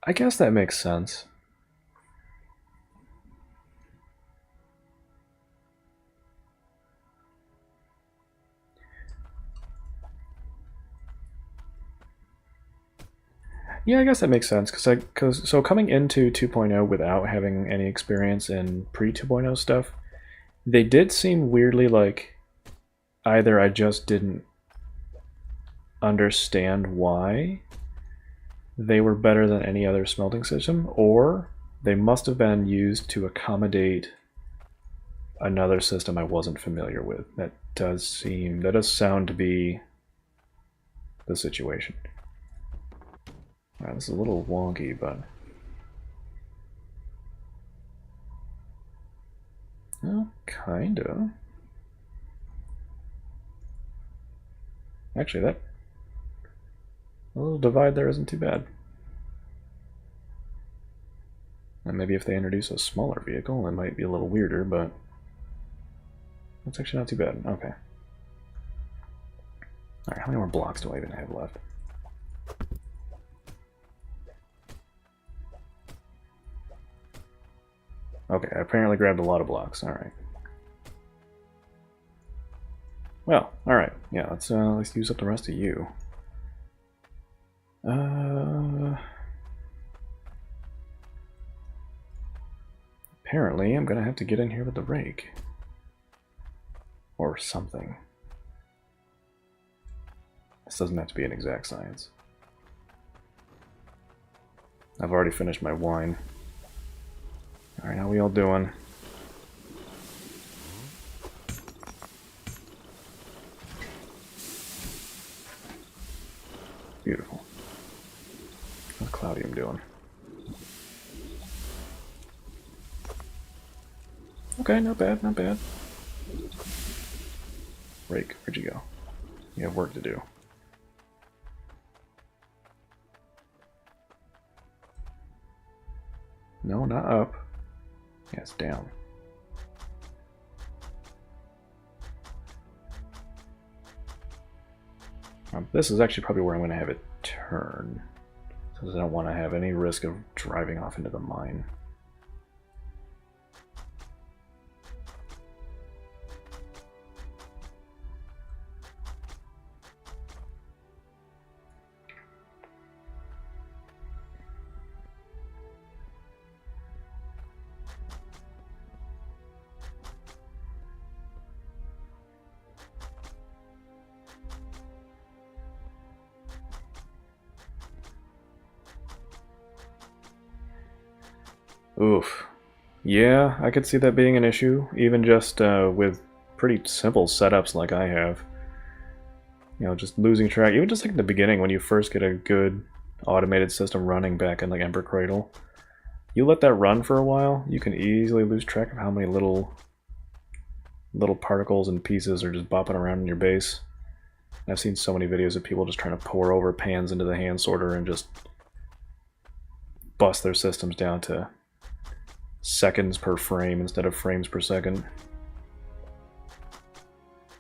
Speaker 1: I guess that makes sense. Yeah, I guess that makes sense because so coming into 2.0 without having any experience in pre 2.0 stuff, they did seem weirdly like either I just didn't understand why they were better than any other smelting system, or they must have been used to accommodate another system I wasn't familiar with. That does sound to be the situation. Alright, this is a little wonky, but... well, kinda. Actually, that... a little divide there isn't too bad. And maybe if they introduce a smaller vehicle, it might be a little weirder, but... that's actually not too bad. Okay. Alright, how many more blocks do I even have left? Okay, I apparently grabbed a lot of blocks. Alright. Well, alright. Yeah, let's use up the rest of you. Apparently, I'm gonna have to get in here with the rake. Or something. This doesn't have to be an exact science. I've already finished my wine. Alright, how we all doing? Beautiful. How's Cloudium doing? Okay, not bad, not bad. Rake, where'd you go? You have work to do. No, not up. Yeah, it's down. This is actually probably where I'm going to have it turn, since I don't want to have any risk of driving off into the mine. Oof. Yeah, I could see that being an issue, even just with pretty simple setups like I have. You know, just losing track, even just like in the beginning when you first get a good automated system running back in like Ember Cradle. You let that run for a while, you can easily lose track of how many little particles and pieces are just bopping around in your base. I've seen so many videos of people just trying to pour over pans into the hand sorter and just bust their systems down to seconds per frame instead of frames per second.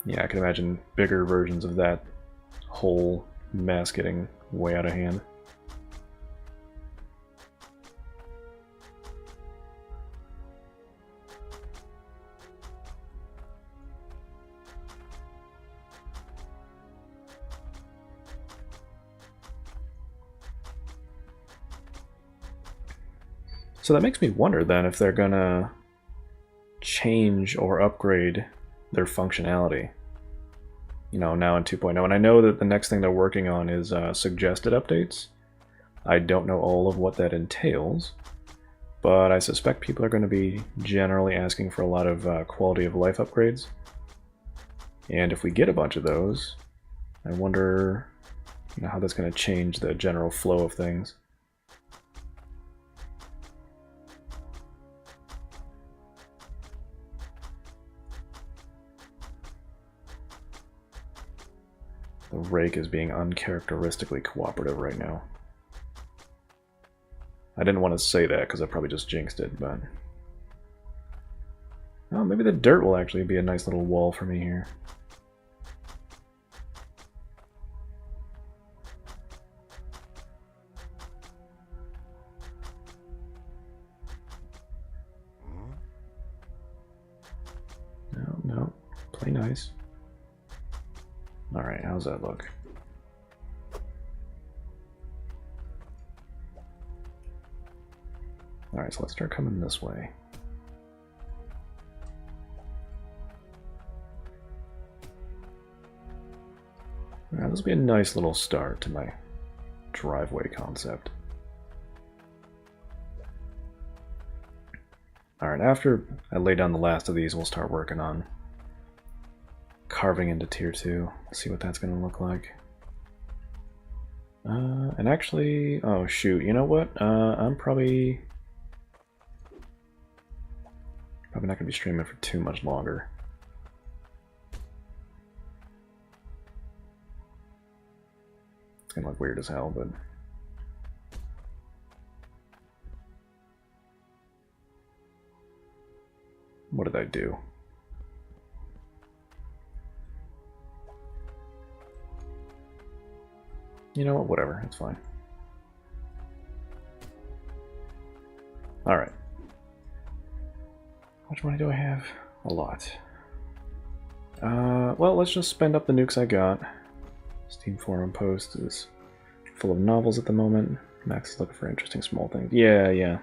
Speaker 1: Yeah, I can imagine bigger versions of that whole mess getting way out of hand. So that makes me wonder then if they're gonna change or upgrade their functionality, you know, now in 2.0. And I know that the next thing they're working on is suggested updates. I don't know all of what that entails, but I suspect people are going to be generally asking for a lot of quality of life upgrades. And if we get a bunch of those, I wonder, you know, how that's going to change the general flow of things. The rake is being uncharacteristically cooperative right now. I didn't want to say that because I probably just jinxed it, but... oh, maybe the dirt will actually be a nice little wall for me here. No, play nice. Alright, how's that look? Alright, so let's start coming this way. Alright, this will be a nice little start to my driveway concept. Alright, after I lay down the last of these, we'll start working on carving into tier 2. See what that's going to look like. And actually, oh shoot, you know what? I'm probably not going to be streaming for too much longer. It's going to look weird as hell, but... what did I do? You know what, whatever, it's fine. Alright. How much money do I have? A lot. Well, let's just spend up the nukes I got. Steam forum post is full of novels at the moment. Max is looking for interesting small things. Yeah.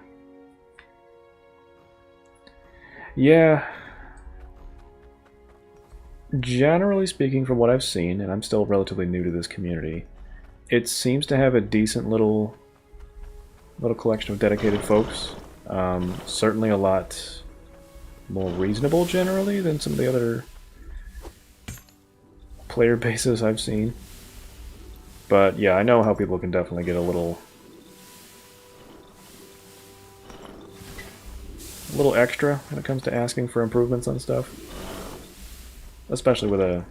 Speaker 1: Generally speaking, from what I've seen, and I'm still relatively new to this community, it seems to have a decent little collection of dedicated folks. Certainly a lot more reasonable generally than some of the other player bases I've seen. But yeah, I know how people can definitely get a little extra when it comes to asking for improvements on stuff. Especially with a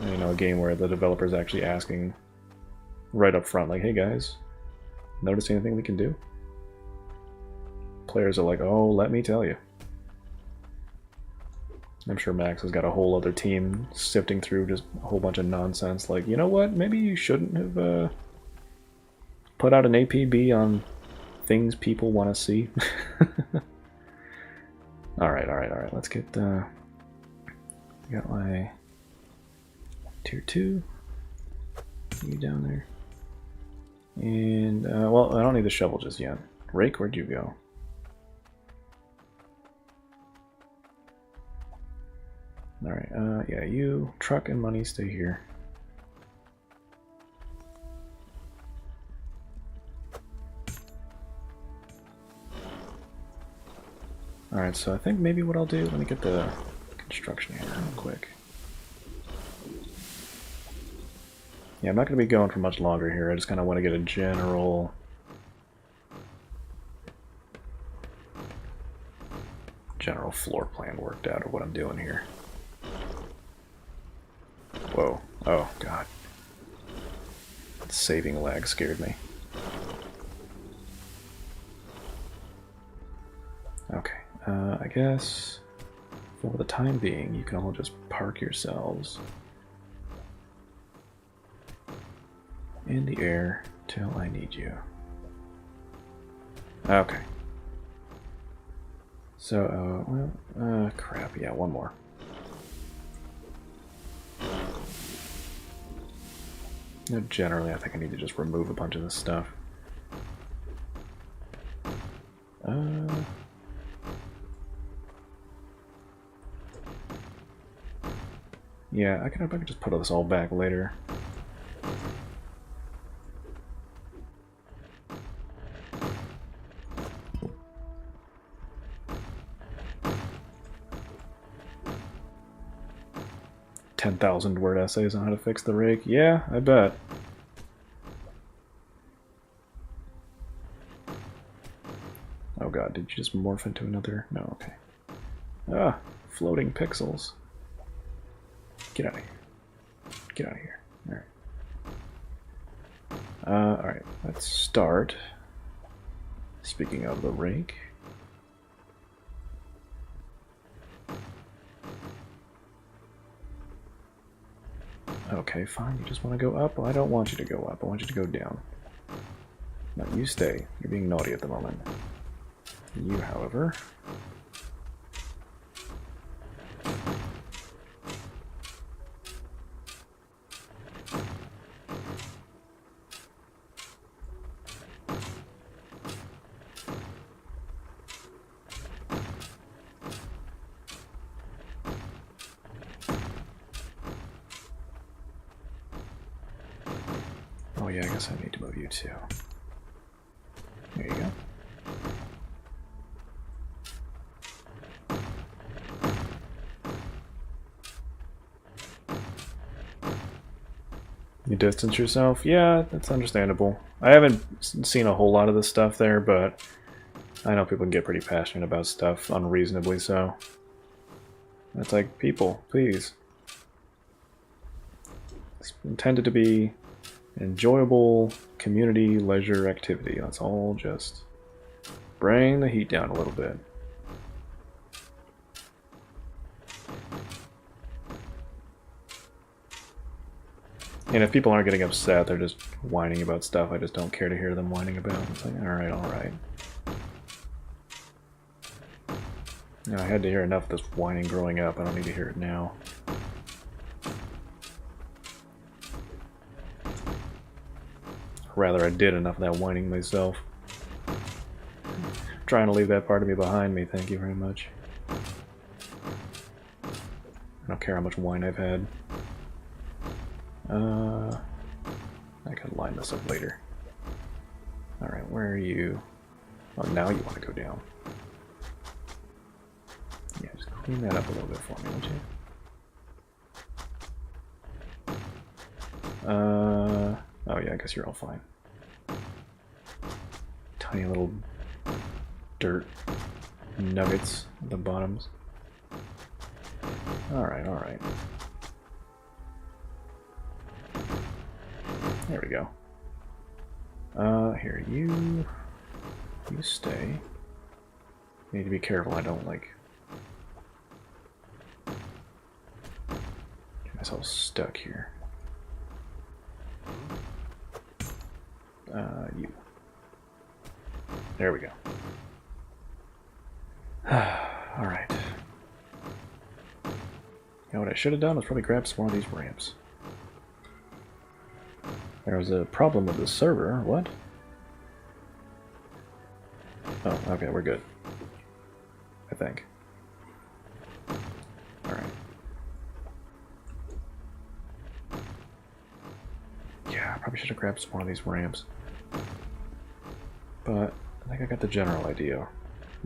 Speaker 1: You know, a game where the developer's actually asking right up front, like, hey guys, notice anything we can do? Players are like, oh, let me tell you. I'm sure Max has got a whole other team sifting through just a whole bunch of nonsense, like, you know what, maybe you shouldn't have put out an APB on things people want to see. Alright, let's get, got my tier 2, you down there. And, well, I don't need the shovel just yet. Rake, where'd you go? Alright, yeah, you, truck and money, stay here. Alright, so I think maybe what I'll do, let me get the construction here real quick. Yeah, I'm not going to be going for much longer here, I just kind of want to get a general floor plan worked out of what I'm doing here. Whoa, oh god. Saving lag scared me. Okay, I guess for the time being you can all just park yourselves in the air till I need you. Okay. So, well, crap, yeah, one more. No, generally, I think I need to just remove a bunch of this stuff. Yeah, I can just put this all back later. $10,000-word essays on how to fix the rake. Yeah, I bet. Oh god, did you just morph into another? No, okay. Ah, floating pixels. Get out of here. Get out of here. Alright. Alright, let's start. Speaking of the rake. Okay, fine. You just want to go up? Well, I don't want you to go up. I want you to go down. No, you stay. You're being naughty at the moment. You, however... Oh yeah, I guess I need to move you too. There you go. You distance yourself? Yeah, that's understandable. I haven't seen a whole lot of this stuff there, but I know people can get pretty passionate about stuff, unreasonably so. It's like, people, please. It's intended to be enjoyable community leisure activity. Let's all just bring the heat down a little bit. And if people aren't getting upset, they're just whining about stuff I just don't care to hear them whining about. It's like, alright, alright. I had to hear enough of this whining growing up. I don't need to hear it now. Rather, I did enough of that whining myself. Trying to leave that part of me behind me, thank you very much. I don't care how much wine I've had. I can line this up later. Alright, where are you? Oh, now you want to go down. Yeah, just clean that up a little bit for me, won't you? Oh yeah, I guess you're all fine. Tiny little dirt nuggets at the bottoms. Alright, alright. There we go. Here, you stay. Need to be careful I don't, like, get myself stuck here. You. There we go. Alright. Now what I should have done was probably grab some more of these ramps. There was a problem with the server. What? Oh, okay, we're good. I think. Alright. Yeah, I probably should have grabbed some more of these ramps. But I think I got the general idea.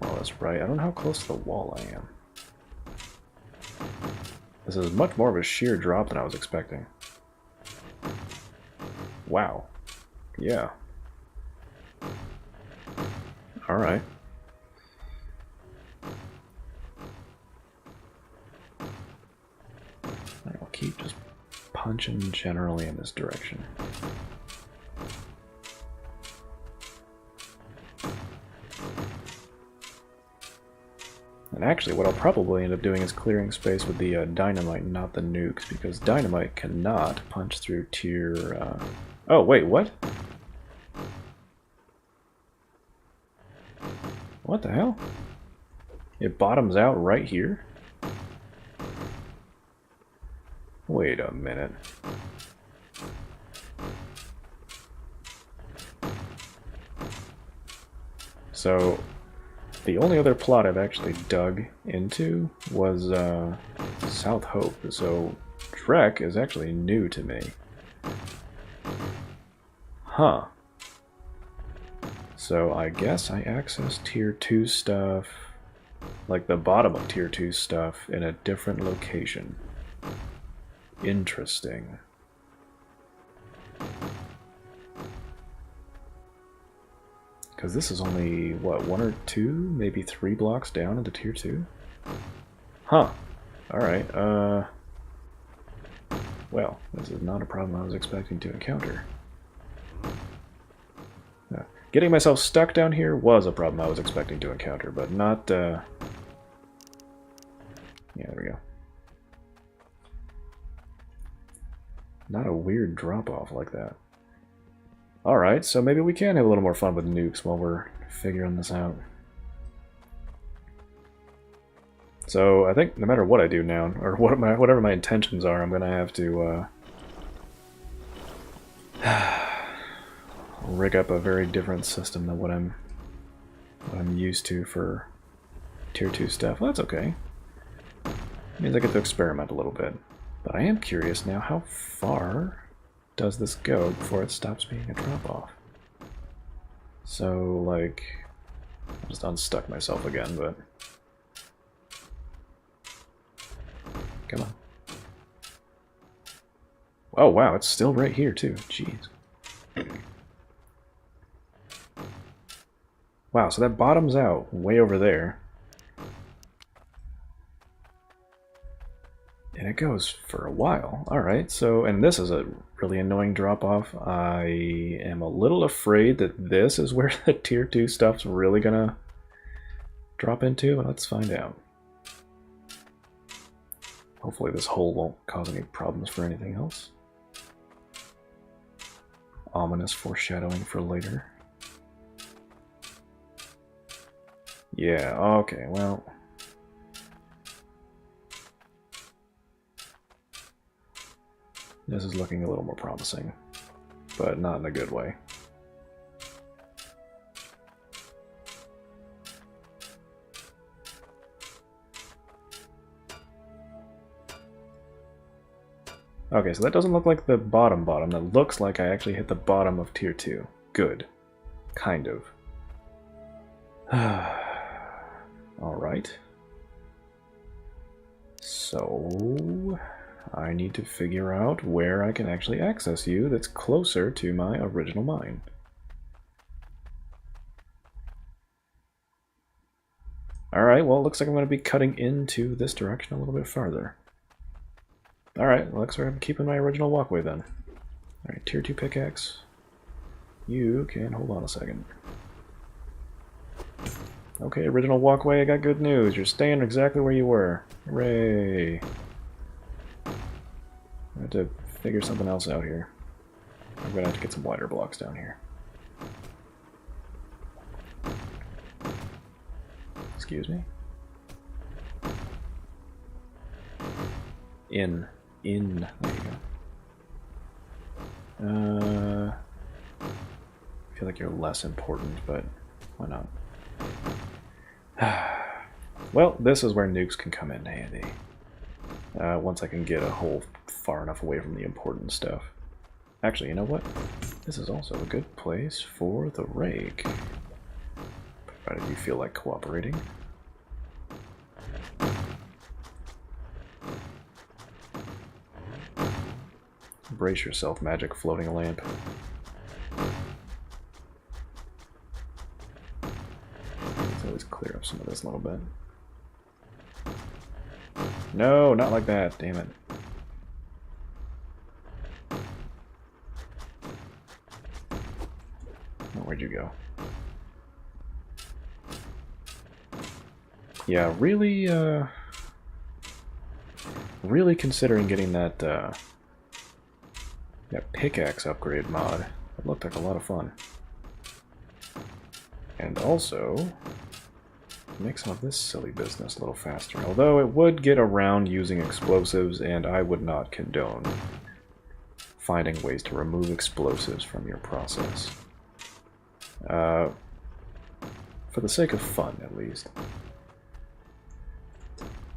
Speaker 1: More or less right. I don't know how close to the wall I am. This is much more of a sheer drop than I was expecting. Wow. Yeah. Alright. I'll keep just punching generally in this direction. And actually, what I'll probably end up doing is clearing space with the dynamite, not the nukes, because dynamite cannot punch through tier... Oh, wait, what? What the hell? It bottoms out right here? Wait a minute. So... the only other plot I've actually dug into was South Hope, so Trek is actually new to me. Huh. So I guess I access Tier 2 stuff, like the bottom of Tier 2 stuff, in a different location. Interesting. Because this is only, what, 1 or 2, maybe 3 blocks down into Tier 2? Huh. Alright, well, this is not a problem I was expecting to encounter. Getting myself stuck down here was a problem I was expecting to encounter, but not, yeah, there we go. Not a weird drop-off like that. Alright, so maybe we can have a little more fun with nukes while we're figuring this out. So I think no matter what I do now, or whatever my intentions are, I'm going to have to rig up a very different system than what I'm used to for Tier 2 stuff. Well, that's okay. It means I get to experiment a little bit. But I am curious now, how far does this go before it stops being a drop-off? So, like, I just unstuck myself again, but... come on. Oh, wow, it's still right here, too. Jeez. Wow, so that bottoms out way over there. And it goes for a while. Alright, so, and this is a really annoying drop-off. I am a little afraid that this is where the Tier 2 stuff's really gonna drop into, but let's find out. Hopefully this hole won't cause any problems for anything else. Ominous foreshadowing for later. Yeah, okay, well... this is looking a little more promising, but not in a good way. Okay, so that doesn't look like the bottom. That looks like I actually hit the bottom of Tier 2. Good. Kind of. Alright. So... I need to figure out where I can actually access you that's closer to my original mine. Alright, well, it looks like I'm going to be cutting into this direction a little bit farther. Alright, looks like I'm keeping my original walkway then. Alright, tier 2 pickaxe. You can hold on a second. Okay, original walkway, I got good news. You're staying exactly where you were. Hooray! I have to figure something else out here. I'm gonna have to get some wider blocks down here. Excuse me? In. There you go. I feel like you're less important, but why not? Well, this is where nukes can come in handy. Once I can get a hole far enough away from the important stuff. Actually, you know what? This is also a good place for the rake. Provided you feel like cooperating. Brace yourself, magic floating lamp. Let's always clear up some of this a little bit. No, not like that, damn it. Oh, where'd you go? Yeah, really considering getting that, that pickaxe upgrade mod. It looked like a lot of fun. And also, make some of this silly business a little faster. Although it would get around using explosives, and I would not condone finding ways to remove explosives from your process. For the sake of fun, at least.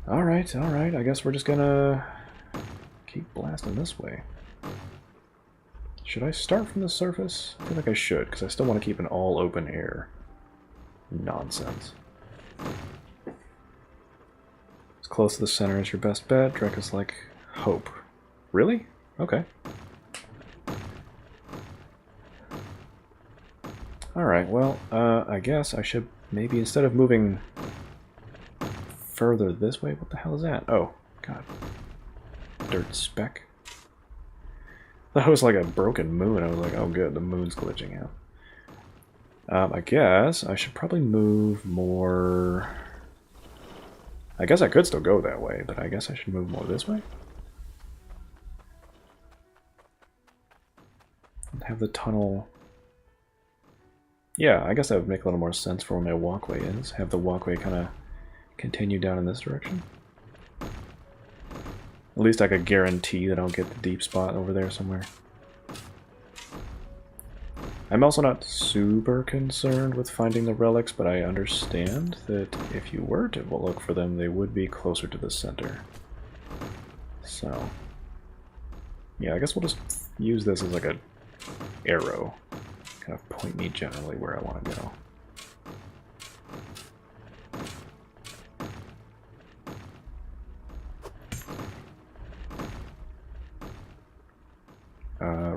Speaker 1: Alright, I guess we're just gonna keep blasting this way. Should I start from the surface? I feel like I should, because I still want to keep an all open air. Nonsense. As close to the center as your best bet. Drek is like hope. Really? Okay. Alright, well, I guess I should maybe, instead of moving further this way, what the hell is that? Oh, God. Dirt speck. That was like a broken moon. I was like, oh good, the moon's glitching out. I guess I should probably move more... I guess I could still go that way, but I guess I should move more this way? And have the tunnel... Yeah, I guess that would make a little more sense for where my walkway is. Have the walkway kind of continue down in this direction. At least I could guarantee that I'll get the deep spot over there somewhere. I'm also not super concerned with finding the relics, but I understand that if you were to look for them, they would be closer to the center. So, yeah, I guess we'll just use this as like a arrow. Kind of point me generally where I want to go.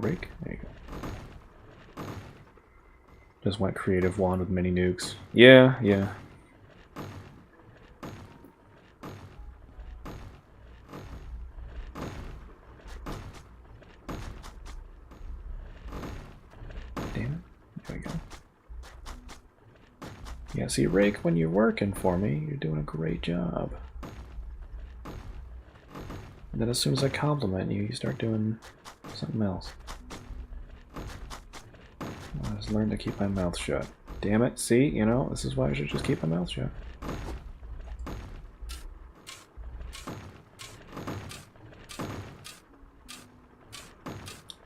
Speaker 1: Rake? There you go. Just went creative wand with mini nukes. Yeah. Damn it. There we go. Yeah, see, Rake, when you're working for me, you're doing a great job. And then as soon as I compliment you, you start doing something else. I just learned to keep my mouth shut. Damn it, see, you know, this is why I should just keep my mouth shut.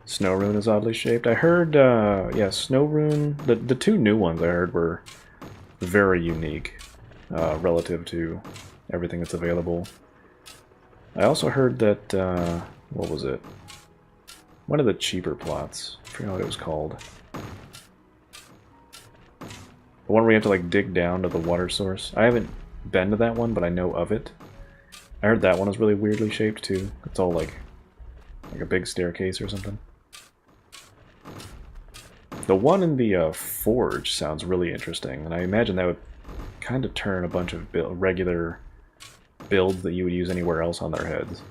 Speaker 1: Snow Rune is oddly shaped. I heard, yeah, Snow Rune, the two new ones I heard were very unique relative to everything that's available. I also heard that, what was it? One of the cheaper plots. I forget what it was called. The one where you have to like dig down to the water source. I haven't been to that one, but I know of it. I heard that one was really weirdly shaped too. It's all like a big staircase or something. The one in the forge sounds really interesting, and I imagine that would kind of turn a bunch of regular builds that you would use anywhere else on their heads.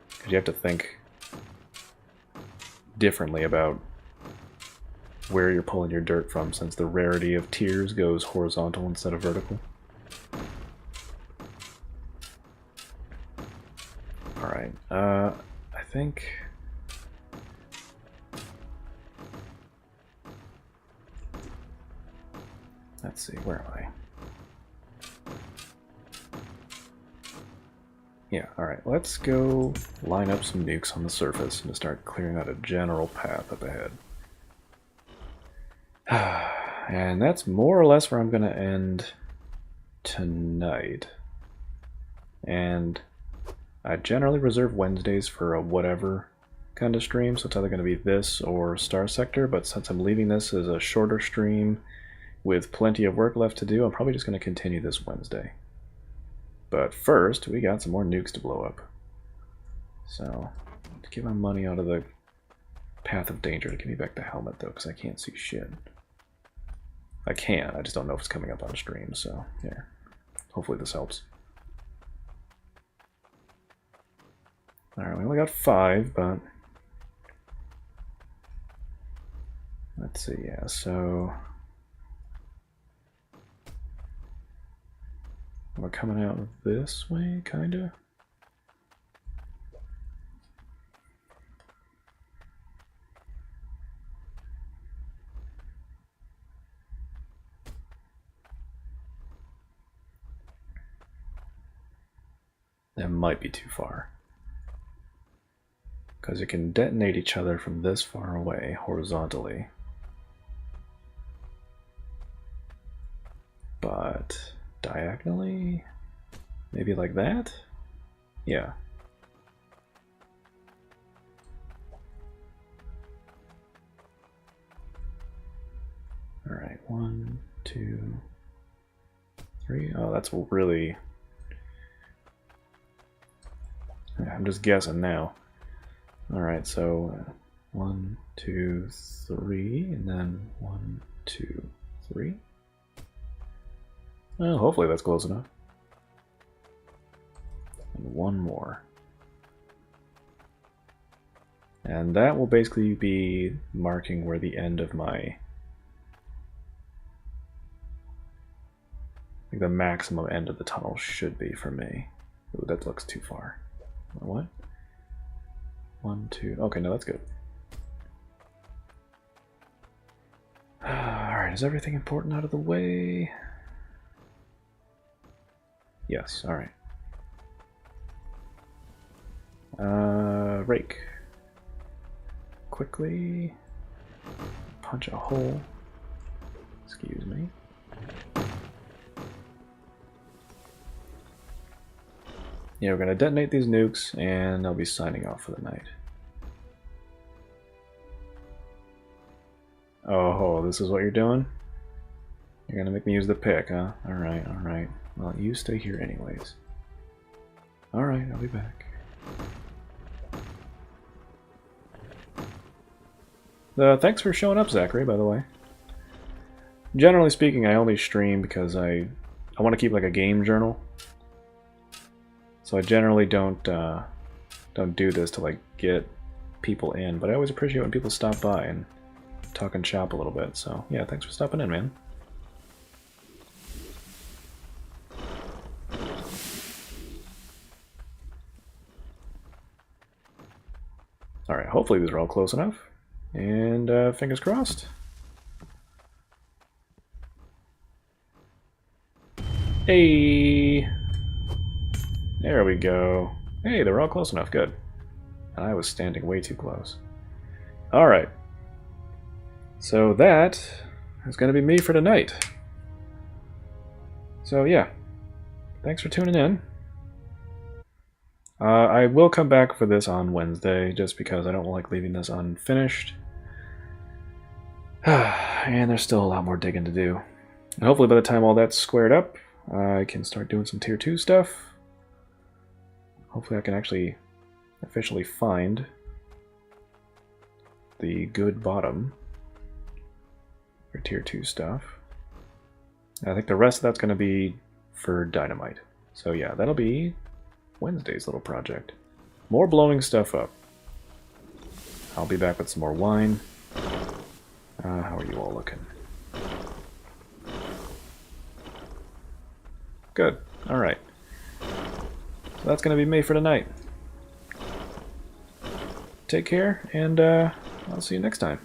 Speaker 1: Because you have to think... differently about where you're pulling your dirt from, since the rarity of tiers goes horizontal instead of vertical. Alright, I think... Let's see, where am I? Yeah, alright, let's go line up some nukes on the surface and start clearing out a general path up ahead. And that's more or less where I'm going to end tonight. And I generally reserve Wednesdays for a whatever kind of stream, so it's either going to be this or Star Sector, but since I'm leaving this as a shorter stream with plenty of work left to do, I'm probably just going to continue this Wednesday. But first, we got some more nukes to blow up. So, let's get my money out of the path of danger to give me back the helmet, though, because I can't see shit. I can, I just don't know if it's coming up on stream, so, yeah. Hopefully this helps. Alright, we only got 5, but... Let's see, yeah, so... We're coming out this way, kinda? That might be too far. Because you can detonate each other from this far away, horizontally. But diagonally? Maybe like that? Yeah. Alright, 1, 2, 3. Oh, that's really... I'm just guessing now. Alright, so 1, 2, 3, and then 1, 2, 3. Well, hopefully that's close enough. And one more. And that will basically be marking where the end of my... like the maximum end of the tunnel should be for me. Ooh, that looks too far. What? 1, 2... Okay, no, that's good. Alright, is everything important out of the way? Yes, alright. Rake. Quickly punch a hole. Excuse me. Yeah, we're gonna detonate these nukes and I'll be signing off for the night. Oh, this is what you're doing? You're gonna make me use the pick, huh? Alright, alright. Well, you stay here anyways. Alright, I'll be back. Thanks for showing up, Zachary, by the way. Generally speaking, I only stream because I want to keep like a game journal. So I generally don't do this to like get people in, but I always appreciate when people stop by and talk and shop a little bit. So yeah, thanks for stopping in, man. Alright, hopefully these are all close enough. And fingers crossed. Hey! There we go. Hey, they're all close enough, good. And I was standing way too close. Alright. So that is going to be me for tonight. So yeah, thanks for tuning in. I will come back for this on Wednesday, just because I don't like leaving this unfinished. And there's still a lot more digging to do. And hopefully by the time all that's squared up, I can start doing some tier 2 stuff. Hopefully I can actually officially find the good bottom for tier 2 stuff. I think the rest of that's going to be for dynamite. So yeah, that'll be Wednesday's little project. More blowing stuff up. I'll be back with some more wine. How are you all looking? Good. Alright. So that's going to be me for tonight. Take care, and I'll see you next time.